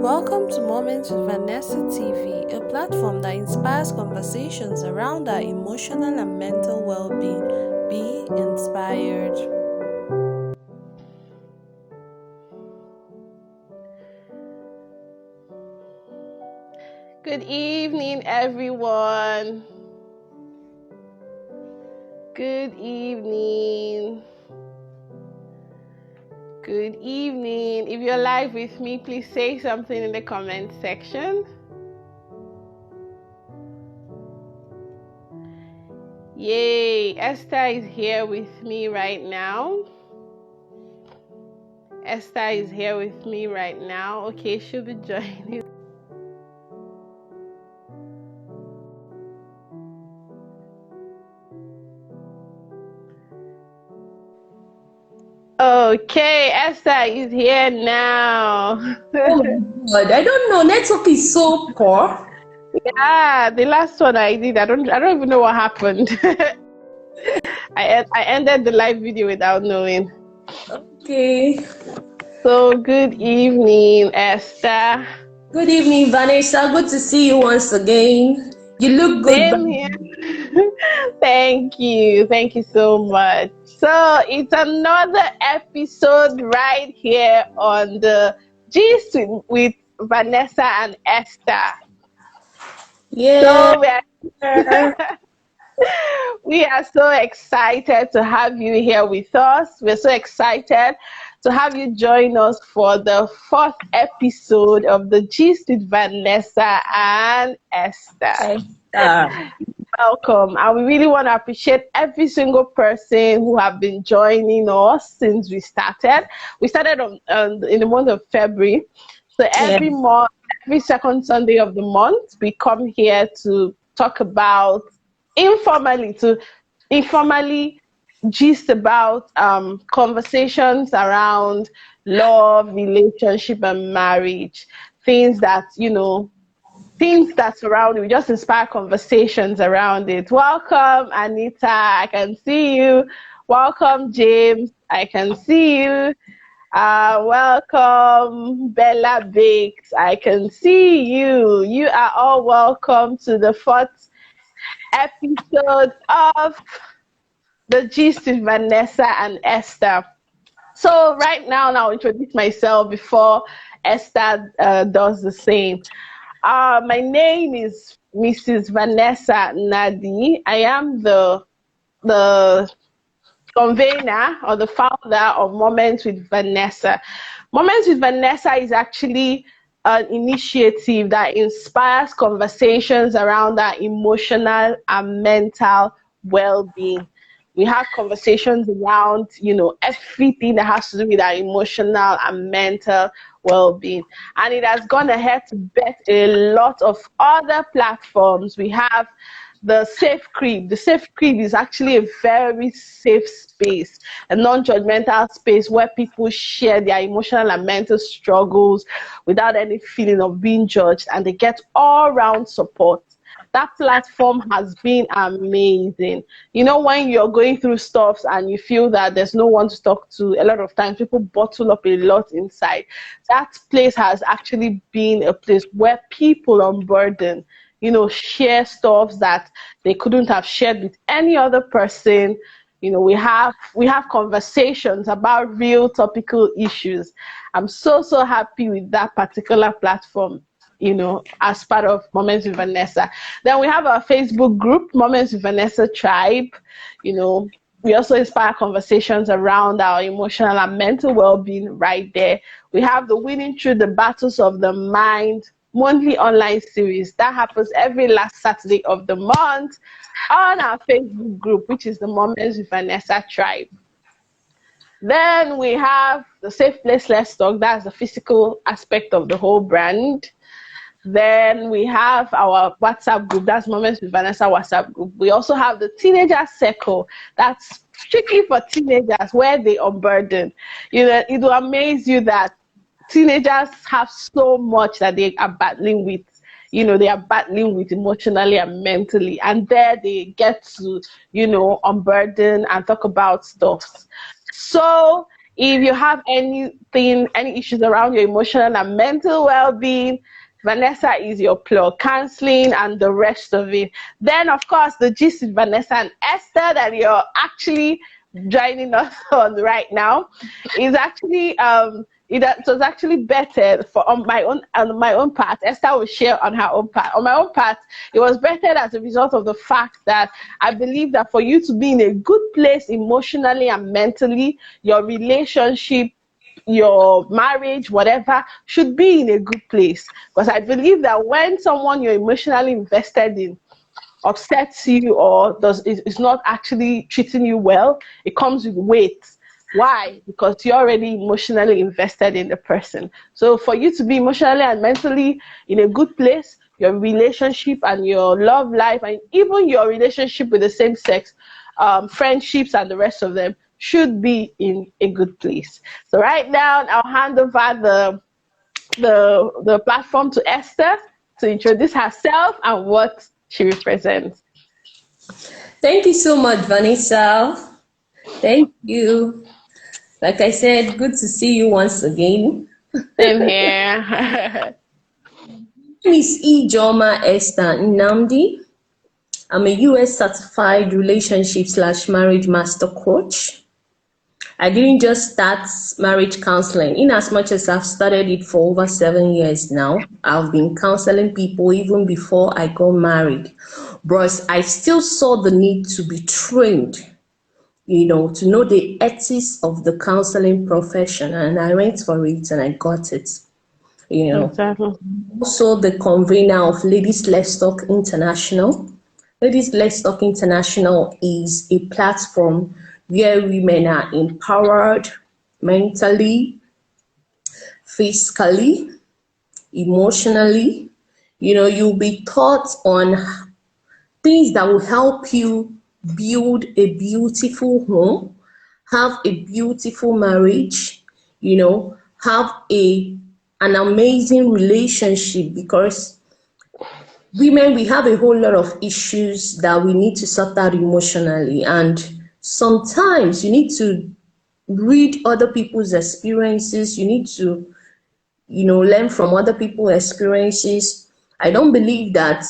Welcome to Moments with Vanessa TV, a platform that inspires conversations around our emotional and mental well being. Be inspired. Good evening, everyone. Good evening. Good evening. If you're live with me, please say something in the comment section. Yay, Esther is here with me right now. Esther is here with me right now. Okay, she'll be joining. Okay, Esther is here now. Oh my God, I don't know. Network is so poor. Yeah, the last one I did, I don't even know what happened. I ended the live video without knowing. Okay. So good evening, Esther. Good evening, Vanessa. Good to see you once again. You look good. Same here. Thank you so much. So it's another episode right here on the Gist with Vanessa and Esther. Yeah. So we are so excited to have you here with us. We're so excited to have you join us for the fourth episode of the Gist with Vanessa and Esther. Welcome. And we really want to appreciate every single person who have been joining us since we started. We started in the month of February. So every month, every second Sunday of the month, we come here to talk about informally gist about conversations around love, relationship, and marriage. Things that, things that surround it. We just inspire conversations around it. Welcome, Anita. I can see you. Welcome, James. I can see you. Welcome, Bella Bakes. I can see you. You are all welcome to the fourth episode of the Gist with Vanessa and Esther. So right now, I'll introduce myself before Esther does the same. My name is Mrs. Vanessa Nadi. I am the convener or the founder of Moments with Vanessa. Moments with Vanessa is actually an initiative that inspires conversations around our emotional and mental well-being. We have conversations around, everything that has to do with our emotional and mental well-being. And it has gone ahead to bet a lot of other platforms. We have the Safe Crib. The Safe Crib is actually a very safe space, a non-judgmental space where people share their emotional and mental struggles without any feeling of being judged, and they get all-round support. That platform has been amazing. When you're going through stuff and you feel that there's no one to talk to, a lot of times people bottle up a lot inside. That place has actually been a place where people unburden, share stuff that they couldn't have shared with any other person. We have conversations about real topical issues. I'm so happy with that particular platform, as part of Moments with Vanessa. Then we have our Facebook group, Moments with Vanessa Tribe. We also inspire conversations around our emotional and mental well-being right there. We have the Winning Through the Battles of the Mind monthly online series that happens every last Saturday of the month on our Facebook group, which is the Moments with Vanessa Tribe. Then we have the Safe Place Let's Talk. That's the physical aspect of the whole brand. Then we have our WhatsApp group. That's Moments with Vanessa WhatsApp group. We also have the Teenager Circle. That's strictly for teenagers, where they unburden. It will amaze you that teenagers have so much that they are battling with. They are battling with emotionally and mentally, and there they get to, unburden and talk about stuff. So If you have any issues around your emotional and mental well-being, Vanessa is your plug, counseling and the rest of it. Then, of course, the gist with Vanessa and Esther that you're actually joining us on right now is actually it was actually better for on my own part. Esther will share on her own part. On my own part, it was better as a result of the fact that I believe that for you to be in a good place emotionally and mentally, your relationship, your marriage, whatever, should be in a good place. Because I believe that when someone you're emotionally invested in upsets you or is not actually treating you well, it comes with weight. Why? Because you're already emotionally invested in the person. So for you to be emotionally and mentally in a good place, your relationship and your love life and even your relationship with the same sex, friendships and the rest of them should be in a good place. So right now I'll hand over the platform to Esther to introduce herself and what she represents. Thank you so much, Vanessa. Thank you. Like I said, good to see you once again. Same here. Miss Ijoma Esther Nnamdi. I'm a US certified relationship/marriage master coach. I didn't just start marriage counseling. In as much as I've started it for over 7 years now, I've been counseling people even before I got married. But I still saw the need to be trained, to know the ethics of the counseling profession. And I went for it and I got it. Exactly. Also the convener of Ladies Let's Talk International. Ladies Let's Talk International is a platform where women are empowered mentally, physically, emotionally. You'll be taught on things that will help you build a beautiful home, have a beautiful marriage, have an amazing relationship, because women, we have a whole lot of issues that we need to sort out emotionally, and sometimes you need to read other people's experiences. You need to learn from other people's experiences. I don't believe that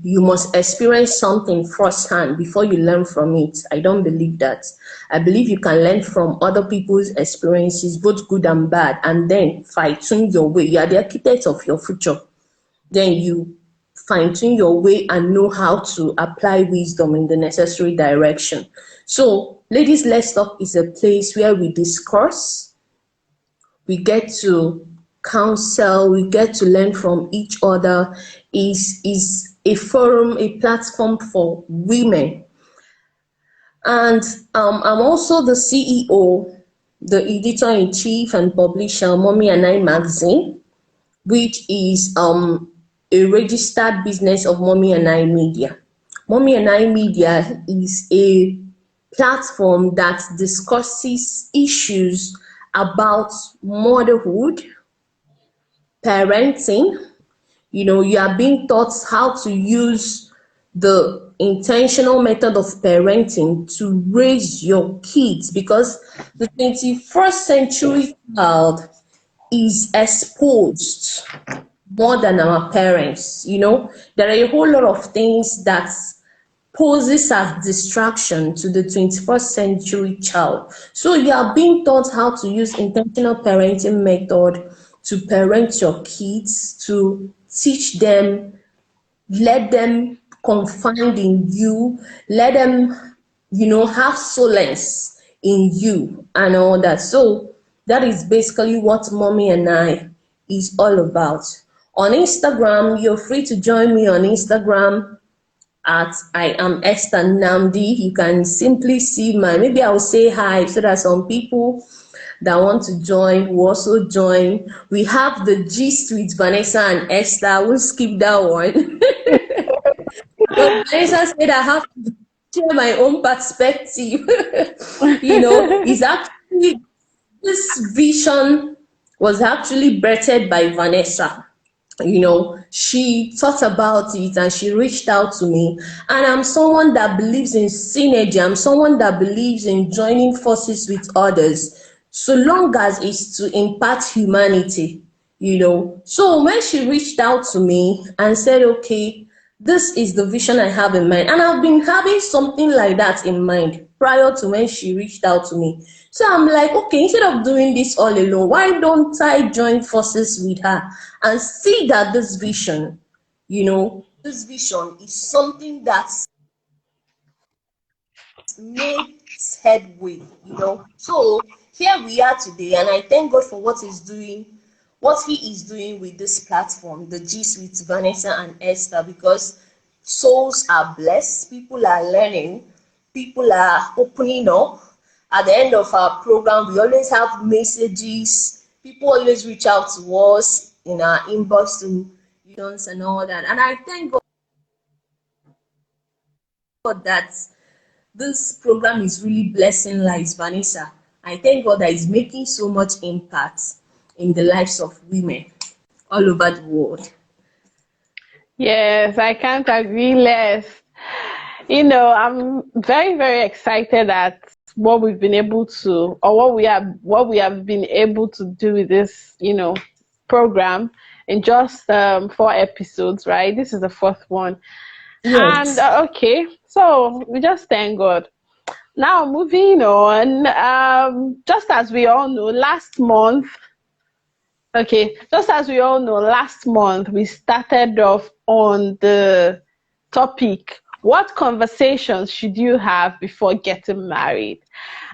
you must experience something firsthand before you learn from it. I don't believe that. I believe you can learn from other people's experiences, both good and bad, and then fine-tune your way. You are the architect of your future. Then you fine-tune your way and know how to apply wisdom in the necessary direction. So, Ladies Let's Talk is a place where we discuss, we get to counsel, we get to learn from each other. Is a forum, a platform for women. And I'm also the CEO, the editor-in-chief and publisher, Mommy and I magazine, which is a registered business of Mommy and I Media. Mommy and I Media is a platform that discusses issues about motherhood, parenting. You are being taught how to use the intentional method of parenting to raise your kids, because the 21st century child is exposed more than our parents. There are a whole lot of things that poses as distraction to the 21st century child. So you are being taught how to use intentional parenting method to parent your kids, to teach them, let them confide in you, let them, have solace in you and all that. So that is basically what Mommy and I is all about. On Instagram, you're free to join me on Instagram at I am Esther Nnamdi. You can simply see maybe I'll say hi so that some people that want to join will also join. We have the gist with Vanessa and Esther. We'll skip that one. But Vanessa said I have to share my own perspective. It's actually, this vision was actually birthed by Vanessa. She thought about it and she reached out to me. And I'm someone that believes in synergy. I'm someone that believes in joining forces with others so long as it's to impart humanity, So when she reached out to me and said, okay, this is the vision I have in mind, and I've been having something like that in mind prior to when she reached out to me. So I'm like, okay, instead of doing this all alone, why don't I join forces with her and see that this vision is something that's makes headway. So here we are today, and I thank God for what He is doing with this platform, the G Suite, Vanessa and Esther, because souls are blessed, people are learning, people are opening up. At the end of our program, we always have messages. People always reach out to us in our inbox to and all that. And I thank God that this program is really blessing lives, Vanessa. I thank God that is making so much impact in the lives of women all over the world. Yes, I can't agree less. I'm very, very excited at what we've been able to, or what we have been able to do with this, program in just 4 episodes, right? This is the fourth one. And Yes. okay, so we just thank God. Now moving on, just as we all know, last month we started off on the topic, what conversations should you have before getting married?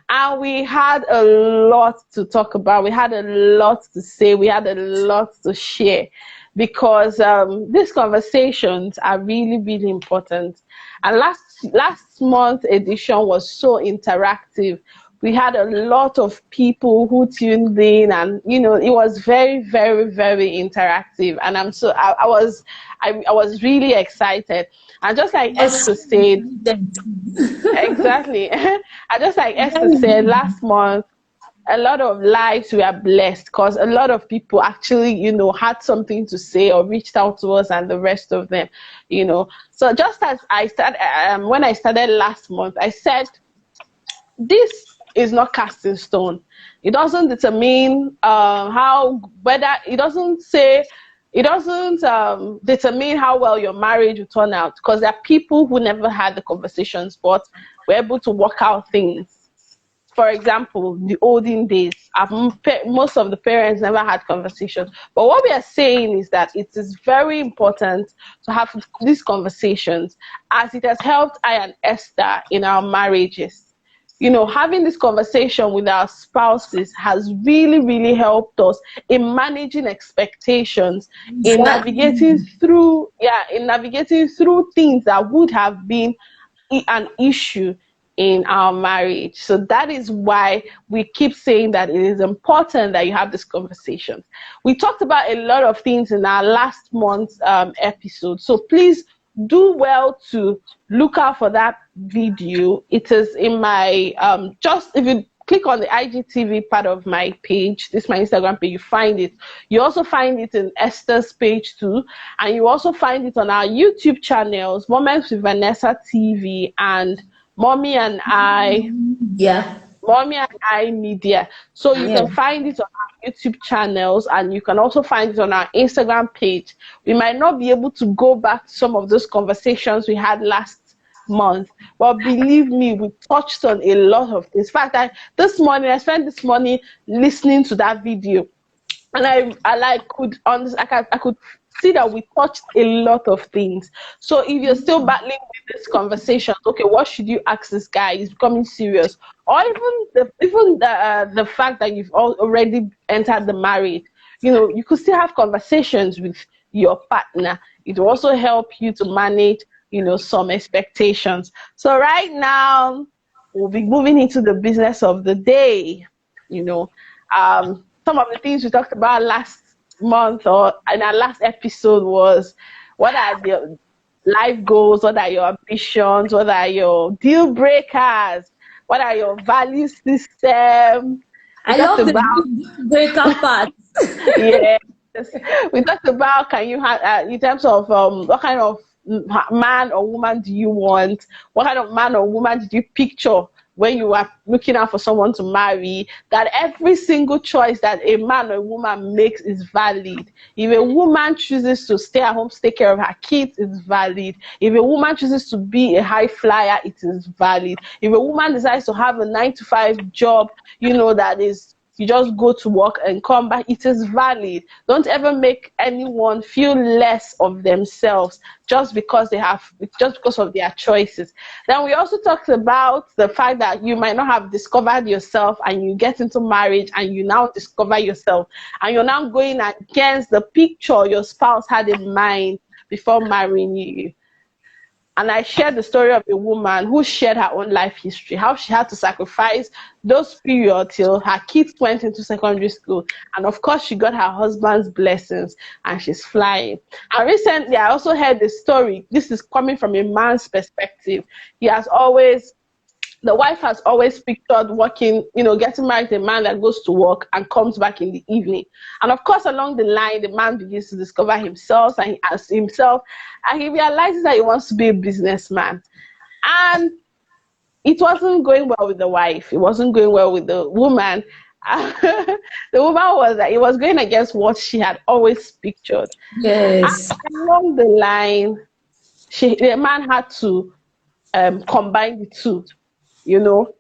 And we had a lot to talk about. We had a lot to say. We had a lot to share because these conversations are really, really important. And last month's edition was so interactive. We had a lot of people who tuned in, and it was very, very, very interactive. And I was really excited. And just like Esther said, exactly. And just like Esther said, last month, a lot of lives were blessed because a lot of people actually, had something to say or reached out to us, and the rest of them. So just as I started, when I started last month, I said, this is not cast in stone. It doesn't determine determine how well your marriage will turn out, because there are people who never had the conversations but were able to work out things. For example, the olden days, most of the parents never had conversations. But what we are saying is that it is very important to have these conversations, as it has helped I and Esther in our marriages. Having this conversation with our spouses has really, really helped us in managing expectations, in navigating through, things that would have been an issue in our marriage. So that is why we keep saying that it is important that you have this conversation. We talked about a lot of things in our last month's episode. So please do well to look out for that video. It is in my just if you click on the IGTV part of my page, this is my Instagram page, you find it. You also find it in Esther's page too, and you also find it on our YouTube channels, Moments with Vanessa TV and Mommy and I Media. So you can find it on our YouTube channels, and you can also find it on our Instagram page. We might not be able to go back to some of those conversations we had last month, but believe me, we touched on a lot of things. In fact, I spent this morning listening to that video, and I could see that we touched a lot of things. So if you're still battling with this conversation, okay, what should you ask this guy? He's becoming serious, or even the fact that you've already entered the marriage, you could still have conversations with your partner. It will also help you to manage, some expectations. So right now, we'll be moving into the business of the day. Some of the things we talked about last month or in our last episode was, what are the life goals, what are your ambitions, what are your deal breakers, what are your value system. I love the deal breaker part. Yes, we talked about, can you have in terms of what kind of man or woman do you want, what kind of man or woman did you picture when you are looking out for someone to marry, that every single choice that a man or a woman makes is valid. If a woman chooses to stay at home to take care of her kids, it's valid. If a woman chooses to be a high flyer, it is valid. If a woman decides to have a 9 to 5 job, that is, you just go to work and come back, it is valid. Don't ever make anyone feel less of themselves just because of their choices. Then we also talked about the fact that you might not have discovered yourself, and you get into marriage and you now discover yourself, and you're now going against the picture your spouse had in mind before marrying you. And I shared the story of a woman who shared her own life history, how she had to sacrifice those periods till her kids went into secondary school. And of course, she got her husband's blessings and she's flying. And recently, I also heard the story. This is coming from a man's perspective. The wife has always pictured working, getting married to a man that goes to work and comes back in the evening. And of course, along the line, the man begins to discover himself, and he realizes that he wants to be a businessman. And it wasn't going well with the wife. It wasn't going well with the woman. The woman it was going against what she had always pictured. Yes. And along the line, the man had to combine the two. He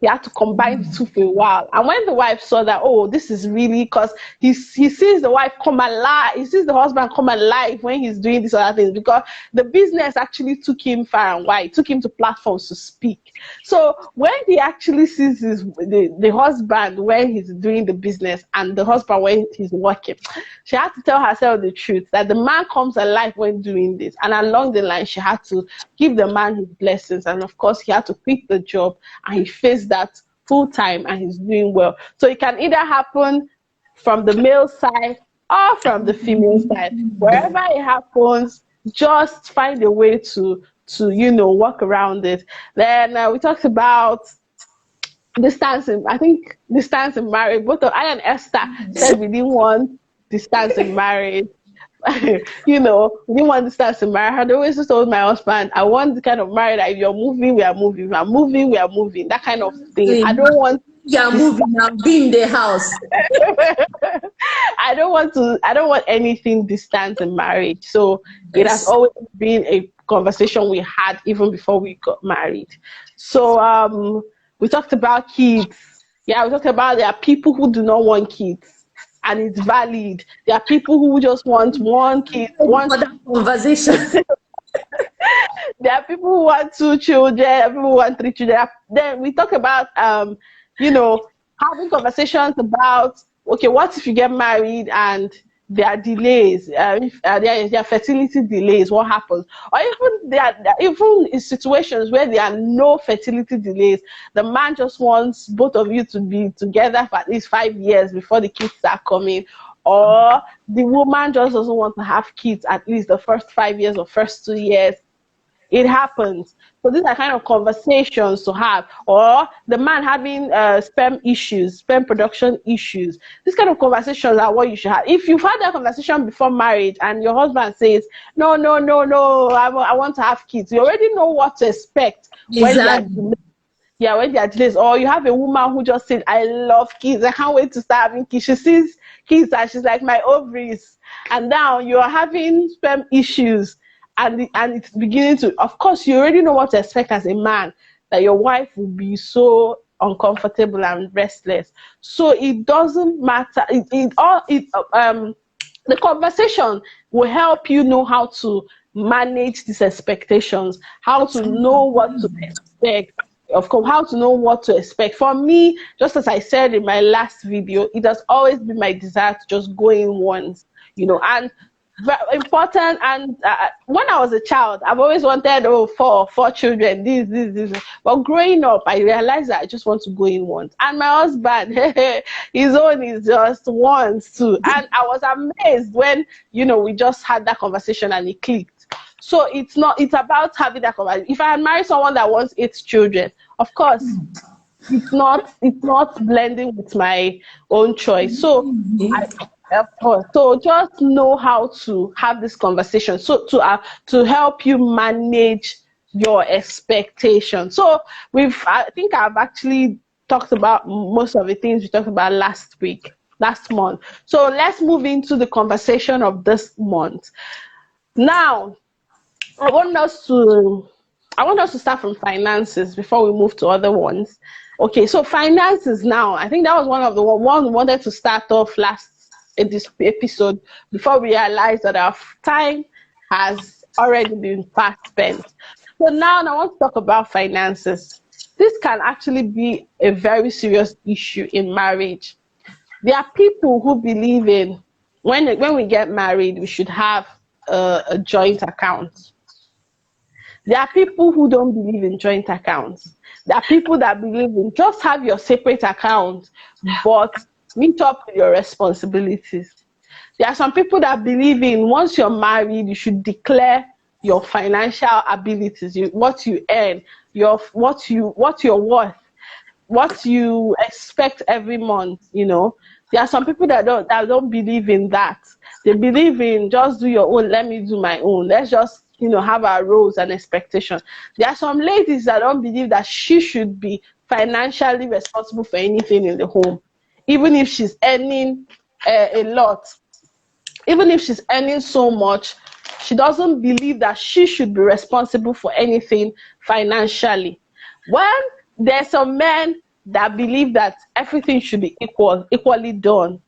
had to combine the two for a while. And when the wife saw that, oh, this is really, because he sees the wife come alive, he sees the husband come alive when he's doing these other things, because the business actually took him far and wide, took him to platforms to speak. So when he actually sees the husband when he's doing the business and the husband when he's working, she had to tell herself the truth, that the man comes alive when doing this. And along the line, she had to give the man his blessings. And of course, he had to quit the job, and he faced that full time, and he's doing well. So it can either happen from the male side or from the female side. Wherever it happens, just find a way to work around it. Then we talked about distance in marriage. Both of I and Esther said we didn't want distance in marriage. We didn't want distance in marriage. I had always just told my husband, I want the kind of marriage that if you're moving, we are moving. If I'm moving, we are moving. That kind of thing. I don't want you're moving and be in the house. I don't want anything distant in marriage. So it has always been a conversation we had even before we got married. So we talked about kids. Yeah, we talked about there are people who do not want kids, and it's valid. There are people who just want one kid. Other conversation. There are people who want 2 children. There are people who want 3 children. Then we talk about having conversations about, okay, what if you get married and there are delays, there are fertility delays, what happens? Or even in situations where there are no fertility delays, the man just wants both of you to be together for at least 5 years before the kids start coming, or the woman just doesn't want to have kids at least the first 5 years or first 2 years. It happens. So these are kind of conversations to have. Or the man having sperm production issues. These kind of conversations are what you should have. If you've had that conversation before marriage and your husband says, no, I want to have kids, you already know what to expect. Exactly. When there are delays. Or you have a woman who just said, I love kids, I can't wait to start having kids. She sees kids and she's like, my ovaries. And now you're having sperm issues. And it's beginning to, of course, you already know what to expect as a man, that your wife will be so uncomfortable and restless. So it doesn't matter. The conversation will help you know how to manage these expectations, how to know what to expect. Of course, how to know what to expect. For me, just as I said in my last video, it has always been my desire to just go in once, and very important. And when I was a child, I've always wanted four children, this. But growing up, I realized that I just want to go in once. And my husband, his own is just once too. And I was amazed when we just had that conversation and it clicked. So it's about having that conversation. If I had married someone that wants 8 children, of course, it's not blending with my own choice. So so just know how to have this conversation, so to help you manage your expectation. So I think I've actually talked about most of the things we talked about last month. So let's move into the conversation of this month. Now, I want us to start from finances before we move to other ones. Okay, so finances now. I think that was one of the one we wanted to start off in this episode before we realized that our time has already been fast spent. So now I want to talk about finances. This can actually be a very serious issue in marriage. There are people who believe in when we get married, we should have a joint account. There are people who don't believe in joint accounts. There are people that believe in just have your separate account, but meet up with your responsibilities. There are some people that believe in once you're married, you should declare your financial abilities, what you earn, what you're worth, what you expect every month. There are some people that don't believe in that. They believe in just do your own, let me do my own. Let's just have our roles and expectations. There are some ladies that don't believe that she should be financially responsible for anything in the home, even if she's earning a lot. Even if she's earning so much, she doesn't believe that she should be responsible for anything financially. When there's some men that believe that everything should be equally done,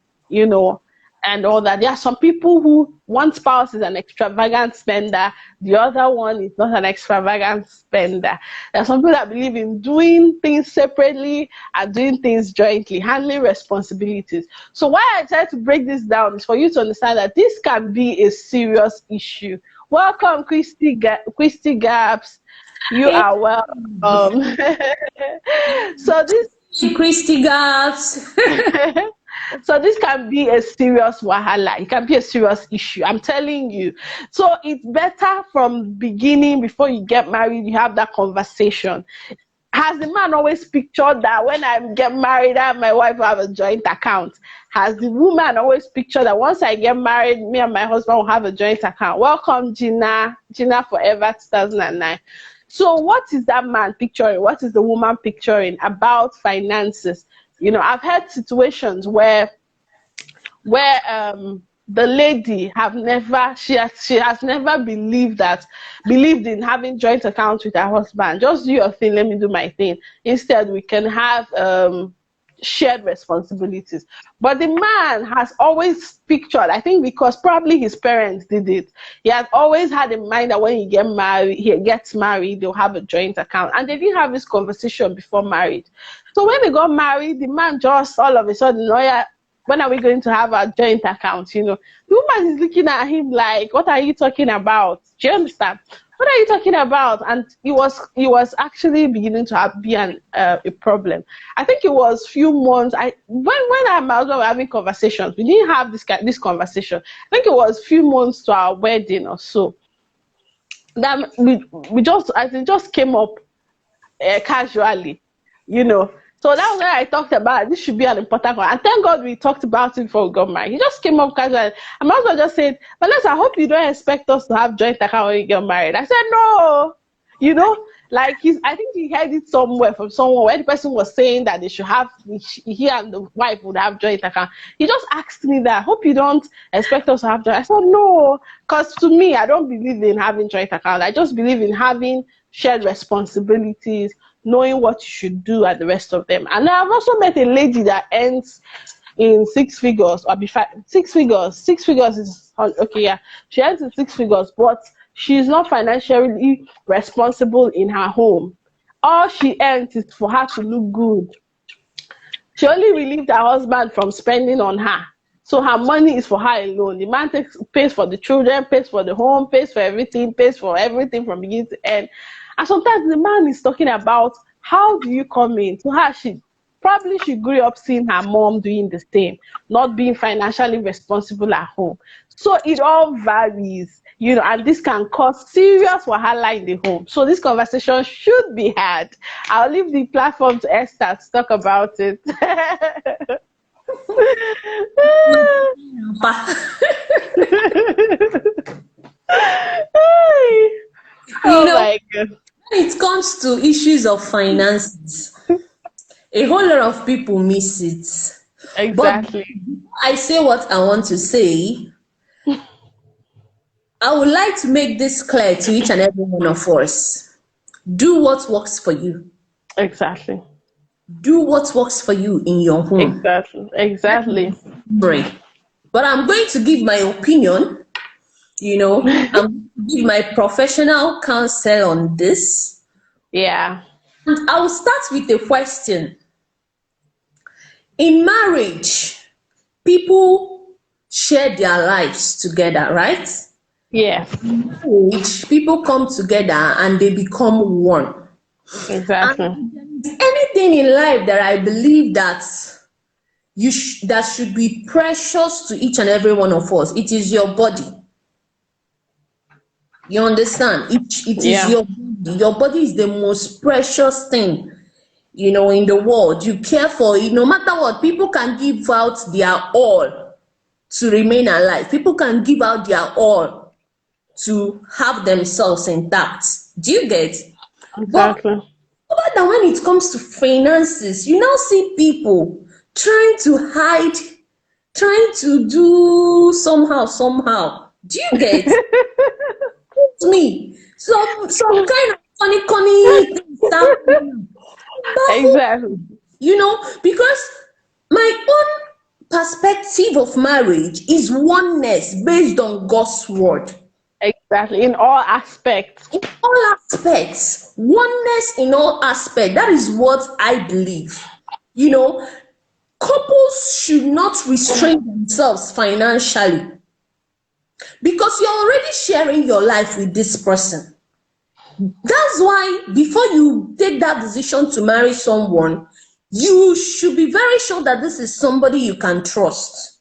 and all that. There are some people who one spouse is an extravagant spender, the other one is not an extravagant spender. There are some people that believe in doing things separately and doing things jointly, handling responsibilities. So why I try to break this down is for you to understand that this can be a serious issue. Welcome, Christy Gaps. You are welcome. So this Christy Gaps. So this can be a serious wahala. It can be a serious issue. I'm telling you. So it's better from beginning, before you get married, you have that conversation. Has the man always pictured that when I get married, I and my wife will have a joint account? Has the woman always pictured that once I get married, me and my husband will have a joint account? Welcome, Gina Forever 2009. So what is that man picturing? What is the woman picturing about finances? I've had situations where the lady has never believed in having joint accounts with her husband. Just do your thing, let me do my thing. Instead, we can have shared responsibilities. But the man has always pictured, I think because probably his parents did it, he has always had in mind that when he gets married, they'll have a joint account. And they didn't have this conversation before marriage. So when they got married, the man just all of a sudden, oh yeah, when are we going to have a joint account? The woman is looking at him like, what are you talking about? Do you understand? What are you talking about? And it was actually beginning to be a problem. I think it was few months. When I and my husband were having conversations, we didn't have this conversation. I think it was few months to our wedding or so. That it just came up casually, So that was when I talked about this should be an important one. And thank God we talked about it before we got married. He just came up casually. And my husband just said, Vanessa, I hope you don't expect us to have joint account when you get married. I said, no. I think he heard it somewhere from someone where the person was saying that they should have, he and the wife would have joint account. He just asked me that, hope you don't expect us to have joint. I said, no. Because to me, I don't believe in having joint account. I just believe in having shared responsibilities, knowing what you should do at the rest of them. And I've also met a lady that earns in 6 figures, or 6 figures. 6 figures is okay, yeah. She earns in 6 figures, but she's not financially responsible in her home. All she earns is for her to look good. She only relieved her husband from spending on her. So her money is for her alone. The man pays for the children, pays for the home, pays for everything from beginning to end. And sometimes the man is talking about how do you come in? To her, she grew up seeing her mom doing the same, not being financially responsible at home. So it all varies, and this can cause serious wahala in the home. So this conversation should be had. I'll leave the platform to Esther to talk about it. Oh my God. when it comes to issues of finances, a whole lot of people miss it. But Exactly. I say what I want to say. I would like to make this clear to each and every one of us. Do what works for you. Exactly. Do what works for you in your home. Exactly. Exactly. Right. But I'm going to give my opinion, I'm going to give my professional counsel on this. Yeah. And I will start with a question. In marriage, people share their lives together, right? Yes. Marriage, people come together and they become one. Exactly. And if there is anything in life that I believe that that should be precious to each and every one of us, it is your body. You understand? It is Yeah. your body. Your body is the most precious thing, in the world. You care for it. No matter what, people can give out their all to remain alive. People can give out their all to have themselves intact. Do you get? But Exactly. other than when it comes to finances, you now see people trying to hide, trying to do somehow. Do you get? Me? Some kind of funny things happening. Baffle, Exactly. because my own perspective of marriage is oneness based on God's word. Exactly. In all aspects. In all aspects, oneness in all aspects. That is what I believe. You know, Couples should not restrain themselves financially because you're already sharing your life with this person. That's why before you take that decision to marry someone, you should be very sure that this is somebody you can trust.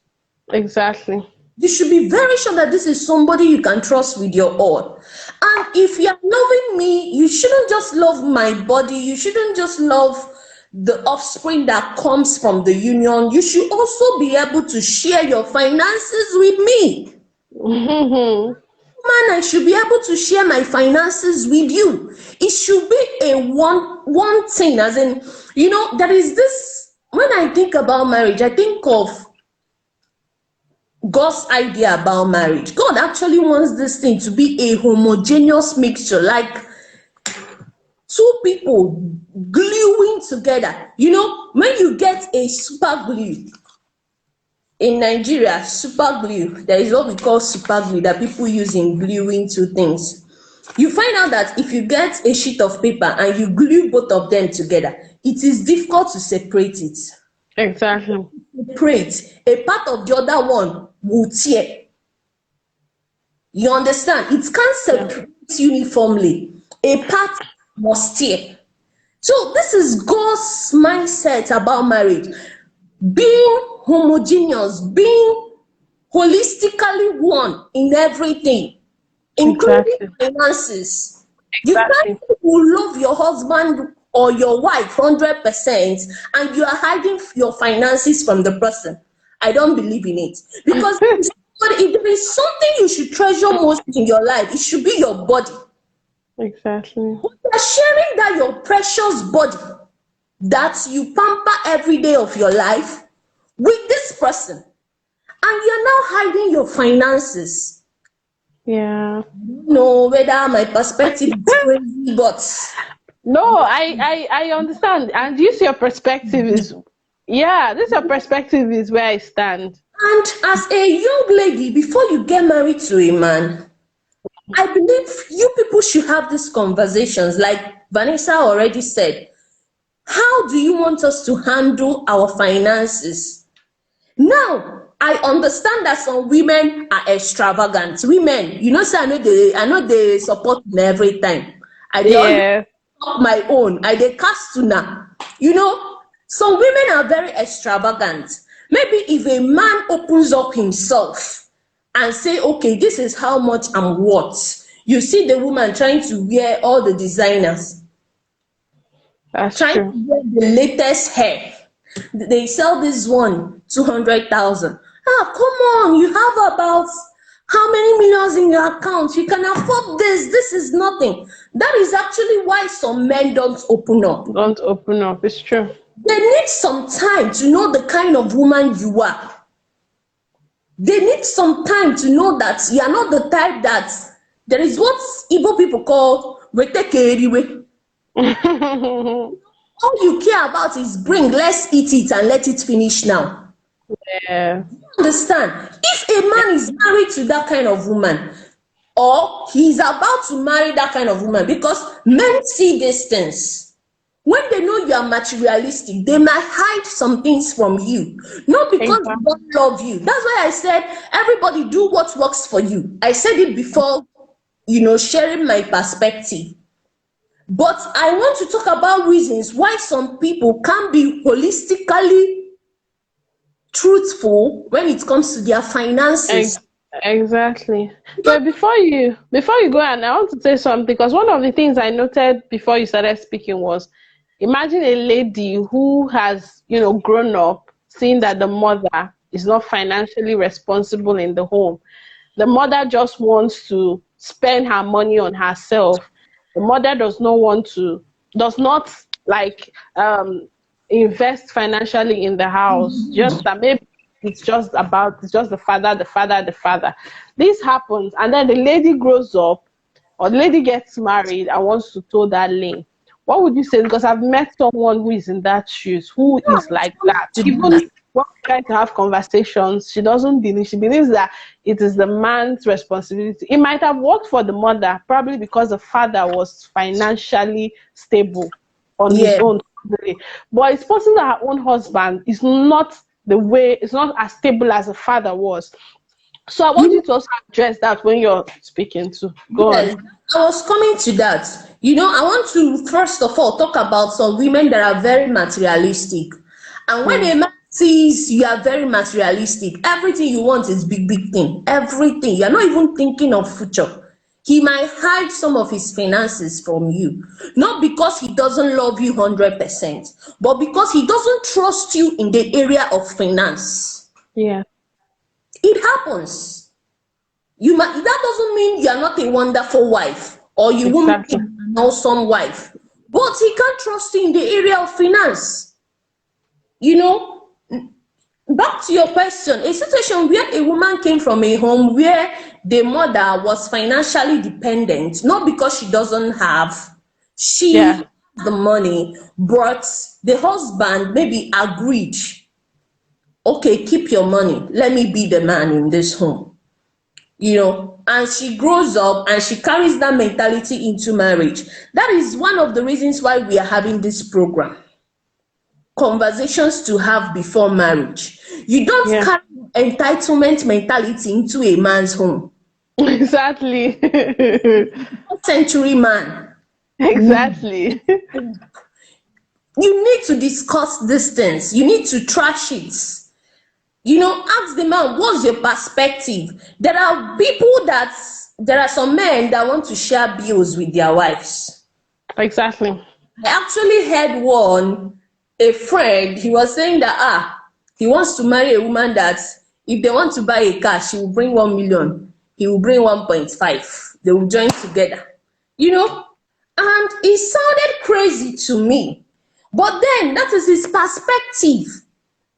Exactly. You should be very sure that this is somebody you can trust with your all. And if you're loving me, you shouldn't just love my body, you shouldn't just love the offspring that comes from the union. You should also be able to share your finances with me. Man, I should be able to share my finances with you. It should be a one thing, as in, there is this. When I think about marriage, I think of God's idea about marriage. God actually wants this thing to be a homogeneous mixture, like two people gluing together. When you get a super glue in Nigeria, super glue, there is what we call super glue that people use in gluing two things. You find out that if you get a sheet of paper and you glue both of them together, it is difficult to separate it. Exactly. Separate, a part of the other one will tear. You understand? It can't Yeah. separate uniformly. A part must tear. So this is God's mindset about marriage. Being homogeneous, being holistically one in everything, including Exactly. finances. You can't Exactly. say you love your husband or your wife 100% and you are hiding your finances from the person. I don't believe in it. Because if there is something you should treasure most in your life, it should be your body. Exactly. You are sharing that your precious body that you pamper every day of your life with this person, and you're now hiding your finances. Yeah. No, whether my perspective is crazy, but No, I understand. And your perspective is, yeah, this your perspective is where I stand. and as a young lady, before you get married to a man, I believe you people should have these conversations. Like Vanessa already said, how do you want us to handle our finances? Now, I understand that some women are extravagant. Women, say I know they support me every time. I dey always Yeah. up my own. I dey cast una. Some women are very extravagant. Maybe if a man opens up himself and say, okay, this is how much I'm worth. You see the woman trying to wear all the designers, That's trying true. to wear the latest hair. They sell this one 200,000. Ah, come on, you have about How many millions in your account? You can afford this. This is nothing. That is actually why some men don't open up. Don't open up. It's true. They need some time to know the kind of woman you are. They need some time to know that you are not the type that there is what Igbo people call wetekeriwe. All you care about is bring, let's eat it and let it finish now. Yeah. Understand? If a man is married to that kind of woman, or he's about to marry that kind of woman, because men see these things. When they know you are materialistic, they might hide some things from you. Not because they don't love you. That's why I said, everybody do what works for you. I said it before, sharing my perspective. But I want to talk about reasons why some people can't be holistically truthful when it comes to their finances. Exactly. But before you go, and I want to say something, because one of the things I noted before you started speaking was, imagine a lady who has, grown up seeing that the mother is not financially responsible in the home. The mother just wants to spend her money on herself. The mother does not like invest financially in the house. Just that maybe it's just the father. This happens, and then the lady grows up, or the lady gets married and wants to toe that lane. What would you say? Because I've met someone who is in that shoes, who is like that. Even when we try to have conversations, she doesn't believe. She believes that it is the man's responsibility. It might have worked for the mother, probably because the father was financially stable on his own. But it's possible that her own husband is not as stable as the father was. So I want you to also address that when you're speaking to. Go on. I was coming to that. I want to first of all talk about some women that are very materialistic. And when a man sees you are very materialistic, everything you want is big, big thing. Everything. You're not even thinking of future. He might hide some of his finances from you. Not because he doesn't love you 100%, but because he doesn't trust you in the area of finance. Yeah. It happens. That doesn't mean you're not a wonderful wife, or you won't be an awesome wife, but he can't trust you in the area of finance. Back to your question, a situation where a woman came from a home where the mother was financially dependent, not because she doesn't have, has the money, but the husband maybe agreed, okay, keep your money, let me be the man in this home. And she grows up and she carries that mentality into marriage. That is one of the reasons why we are having this program. Conversations to have before marriage. You don't carry entitlement mentality into a man's home. Exactly. Century man. Exactly. You need to discuss these things. You need to trash it. Ask the man, what's your perspective? There are some men that want to share bills with their wives. Exactly. I actually had a friend, he was saying that he wants to marry a woman that if they want to buy a car, she will bring 1 million, he will bring 1.5. They will join together. And it sounded crazy to me. But then that is his perspective.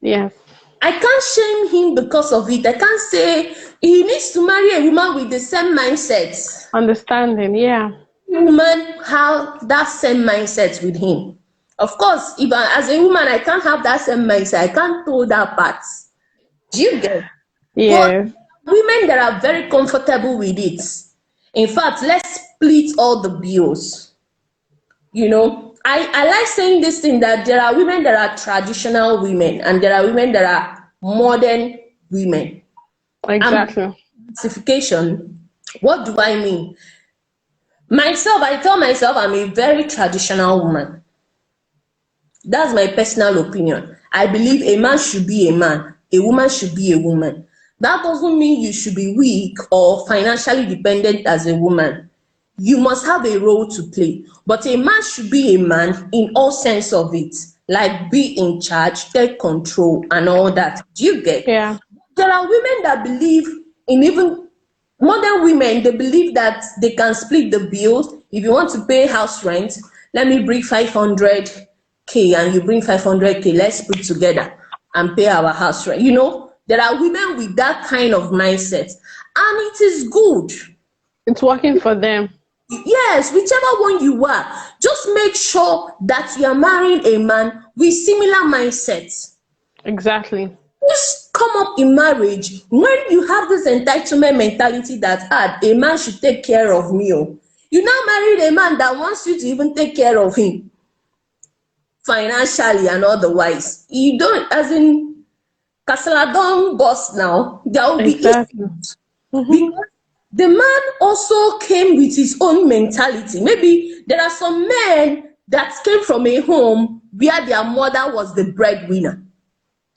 Yes. I can't shame him because of it. I can't say he needs to marry a woman with the same mindset. Understanding, yeah. Women have that same mindset with him. Of course, if as a woman, I can't have that same mindset. I can't throw that part. Do you get? Yeah. But women that are very comfortable with it. In fact, let's split all the bills. I like saying this thing, that there are women that are traditional women and there are women that are modern women. Exactly. Classification. What do I mean? I tell myself I'm a very traditional woman. That's my personal opinion. I believe a man should be a man, a woman should be a woman. That doesn't mean you should be weak or financially dependent as a woman. You must have a role to play, but a man should be a man in all sense of it, like be in charge, take control and all that. Do you get? Yeah. There are women that believe in even Modern women, they believe that they can split the bills. If you want to pay house rent, let me bring 500K and you bring 500K. Let's put together and pay our house rent. There are women with that kind of mindset, and it is good. It's working for them. Yes, whichever one you are, just make sure that you are marrying a man with similar mindsets. Exactly. Just come up in marriage when you have this entitlement mentality that a man should take care of me. You now married a man that wants you to even take care of him financially and otherwise. You don't, as in, Kasala don't bust now. There will be Exactly. issues because the man also came with his own mentality. Maybe there are some men that came from a home where their mother was the breadwinner.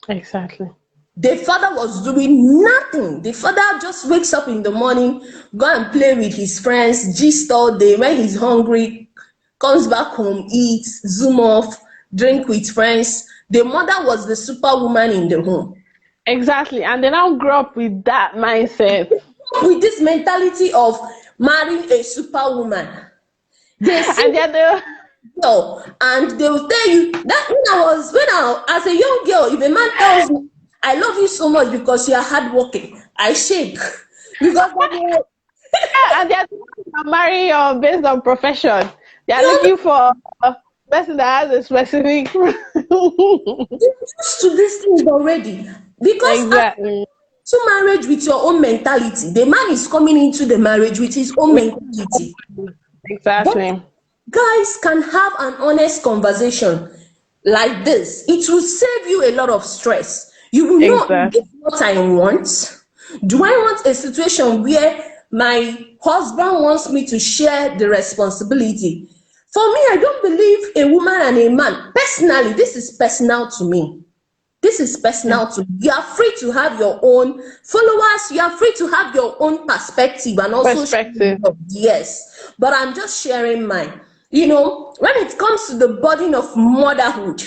Exactly. The father was doing nothing. The father just wakes up in the morning, go and play with his friends, gist all day. When he's hungry, comes back home, eats, zoom off, drink with friends. The mother was the superwoman in the home. Exactly. And they now grow up with that mindset. With this mentality of marrying a superwoman. They see And they're the girl and they will tell you that as a young girl, if a man tells me, I love you so much because you are hardworking, I shake. Because and they're the ones that marry based on profession. They are you're looking for a person that has a specific used to these things already. Because exactly. to marriage with your own mentality, the man is coming into the marriage with his own mentality. But Exactly. guys can have an honest conversation like this. It will save you a lot of stress. You will know, is Exactly. this what I want? Do I want a situation where my husband wants me to share the responsibility? For me, I don't believe a woman and a man. Personally, this is personal to me. This is Yeah. personal to you. You are free to have your own followers, you are free to have your own perspective and also share Perspective. yours. Yes, but I'm just sharing mine. When it comes to the burden of motherhood,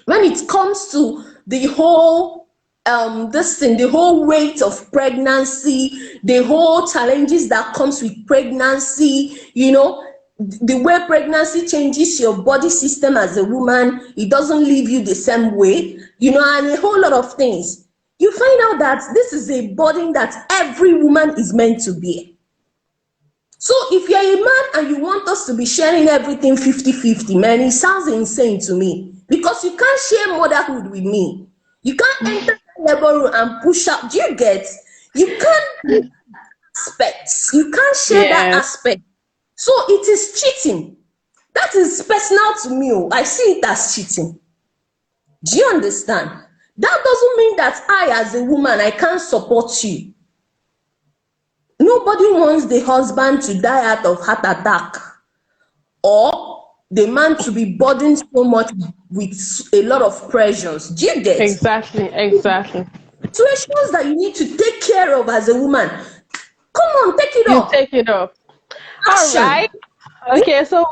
when it comes to the whole this thing, the whole weight of pregnancy, the whole challenges that comes with pregnancy, the way pregnancy changes your body system as a woman, it doesn't leave you the same way, and a whole lot of things. You find out that this is a burden that every woman is meant to bear. So if you're a man and you want us to be sharing everything 50-50, man, it sounds insane to me because you can't share motherhood with me. You can't enter the labor room and push up. Do you get? You can't do aspects. You can't share that Yes. aspect. So it is cheating. That is personal to me. I see it as cheating. Do you understand? That doesn't mean that I, as a woman, I can't support you. Nobody wants the husband to die out of heart attack or the man to be burdened so much with a lot of pressures. Do you get? Exactly. Exactly. Situations that you need to take care of as a woman. Come on, take it You up. take it up. All Action. right. Okay, so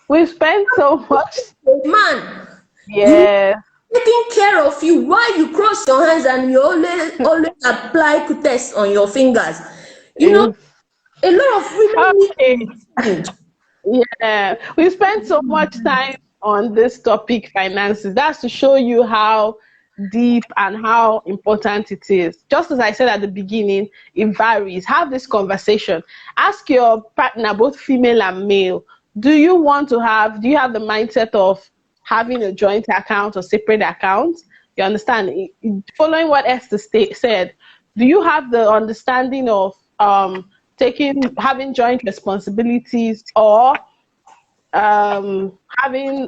we spent so much. A man, you Yeah. taking care of you while you cross your hands and you always apply test on your fingers. You know, a lot of women need to Okay. be trained. Yeah, we spent so much time on this topic, finances. That's to show you how deep and how important it is. Just as I said at the beginning, it varies. Have this conversation. Ask your partner, both female and male, do you have the mindset of having a joint account or separate account? You understand? Following what Esther said, do you have the understanding of having joint responsibilities or having